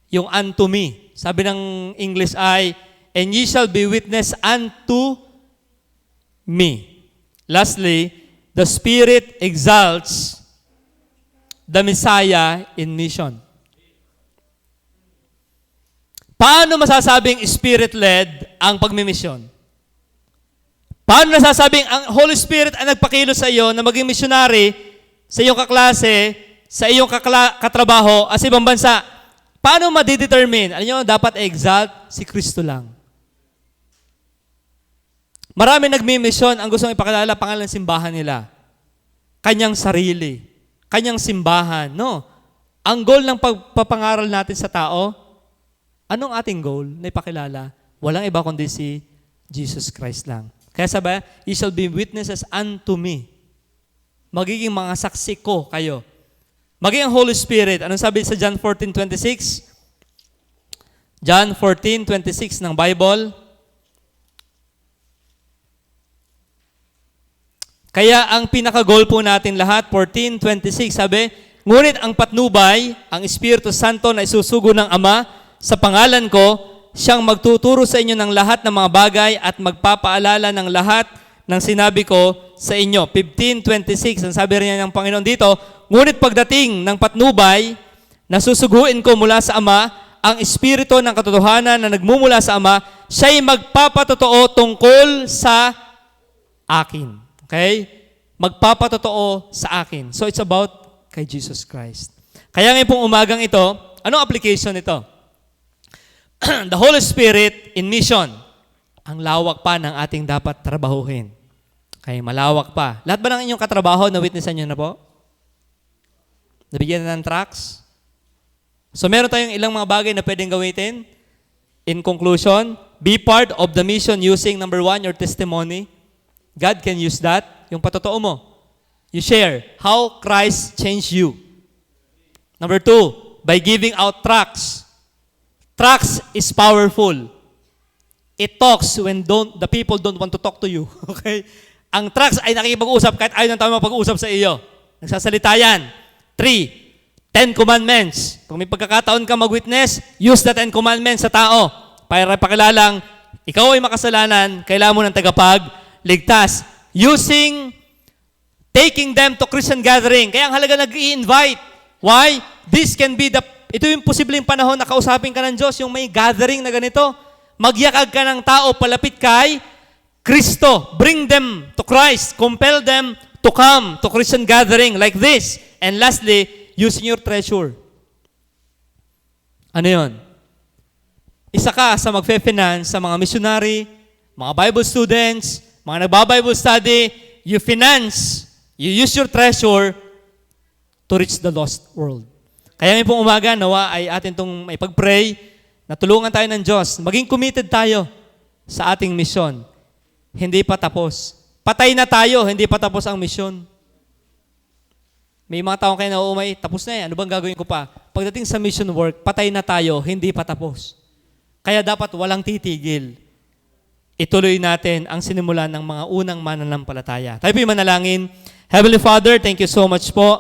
yung unto me. Sabi ng English ay, and ye shall be witness unto me. Lastly, the Spirit exalts the Messiah in mission. Paano masasabing Spirit-led ang pagmimisyon? Paano nasasabing ang Holy Spirit ang nagpakilos sa iyo na maging missionary sa iyong kaklase, sa iyong katrabaho, at sa ibang bansa? Paano madidetermine? Alam nyo, dapat exalt si Kristo lang. Marami nagmi-mission ang gustong ipakilala pangalan ng simbahan nila. Kanyang sarili. Kanyang simbahan. No. Ang goal ng pagpapangaral natin sa tao, anong ating goal na ipakilala? Walang iba kundi si Jesus Christ lang. Kaya sabi, ye shall be witnesses unto me. magiging mga saksi ko kayo. Maging ang Holy Spirit. Anong sabi sa John 14:26? John 14:26 ng Bible. Kaya ang pinaka-goal po natin lahat, 14:26, sabi, ngunit ang patnubay, ang Espiritu Santo na isusugo ng Ama sa pangalan ko, siyang magtuturo sa inyo ng lahat ng mga bagay at magpapaalala ng lahat ng sinabi ko sa inyo. 15:26, ang sabi rin ng Panginoon dito, ngunit pagdating ng patnubay, nasusuguin ko mula sa Ama, ang Espiritu ng katotohanan na nagmumula sa Ama, siya'y magpapatotoo tungkol sa akin. Okay? Magpapatotoo sa akin. So it's about kay Jesus Christ. Kaya ngayon pong umagang ito, anong application ito? The Holy Spirit in mission. Ang lawak pa ng ating dapat trabahuhin. Okay, malawak pa. Lahat ba ng inyong katrabaho na witnessan nyo na po? Nabigyan na ng tracks? So meron tayong ilang mga bagay na pwedeng gawitin. In conclusion, be part of the mission using number 1, your testimony. God can use that. Yung patotoo mo. You share how Christ changed you. Number 2, by giving out tracts. Tracts is powerful. It talks when the people don't want to talk to you. Okay? Ang tracts ay nakikipag-usap kahit ayaw ng tao mapag-usap sa iyo. Nagsasalita yan. 3, 10 commandments. Kung may pagkakataon ka mag-witness, use the 10 commandments sa tao. Para pakilalang, ikaw ay makasalanan, kailangan mo ng tagapagligtas. Taking them to Christian gathering. Kaya ang halaga nag-i-invite. Why? Ito yung posibleng panahon na kausapin ka ng Diyos, yung may gathering na ganito. Magyakag ka ng tao, palapit kay Kristo. Bring them to Christ. Compel them to come to Christian gathering like this. And lastly, using your treasure. Ano yun? Isa ka sa magfe-finance sa mga missionary, mga Bible students, mga nagba-Bible study, you use your treasure to reach the lost world. Kaya ngayon pong umaga, nawa ay atin itong may pag-pray, na tulungan tayo ng Diyos. Maging committed tayo sa ating misyon. Hindi pa tapos. Patay na tayo, hindi pa tapos ang misyon. May mga taong kayo na umay, tapos na yan, ano bang gagawin ko pa? Pagdating sa mission work, patay na tayo, hindi pa tapos. Kaya dapat walang titigil. Ituloy natin ang sinimulan ng mga unang mananampalataya. Tayo po'y manalangin. Heavenly Father, thank you so much po.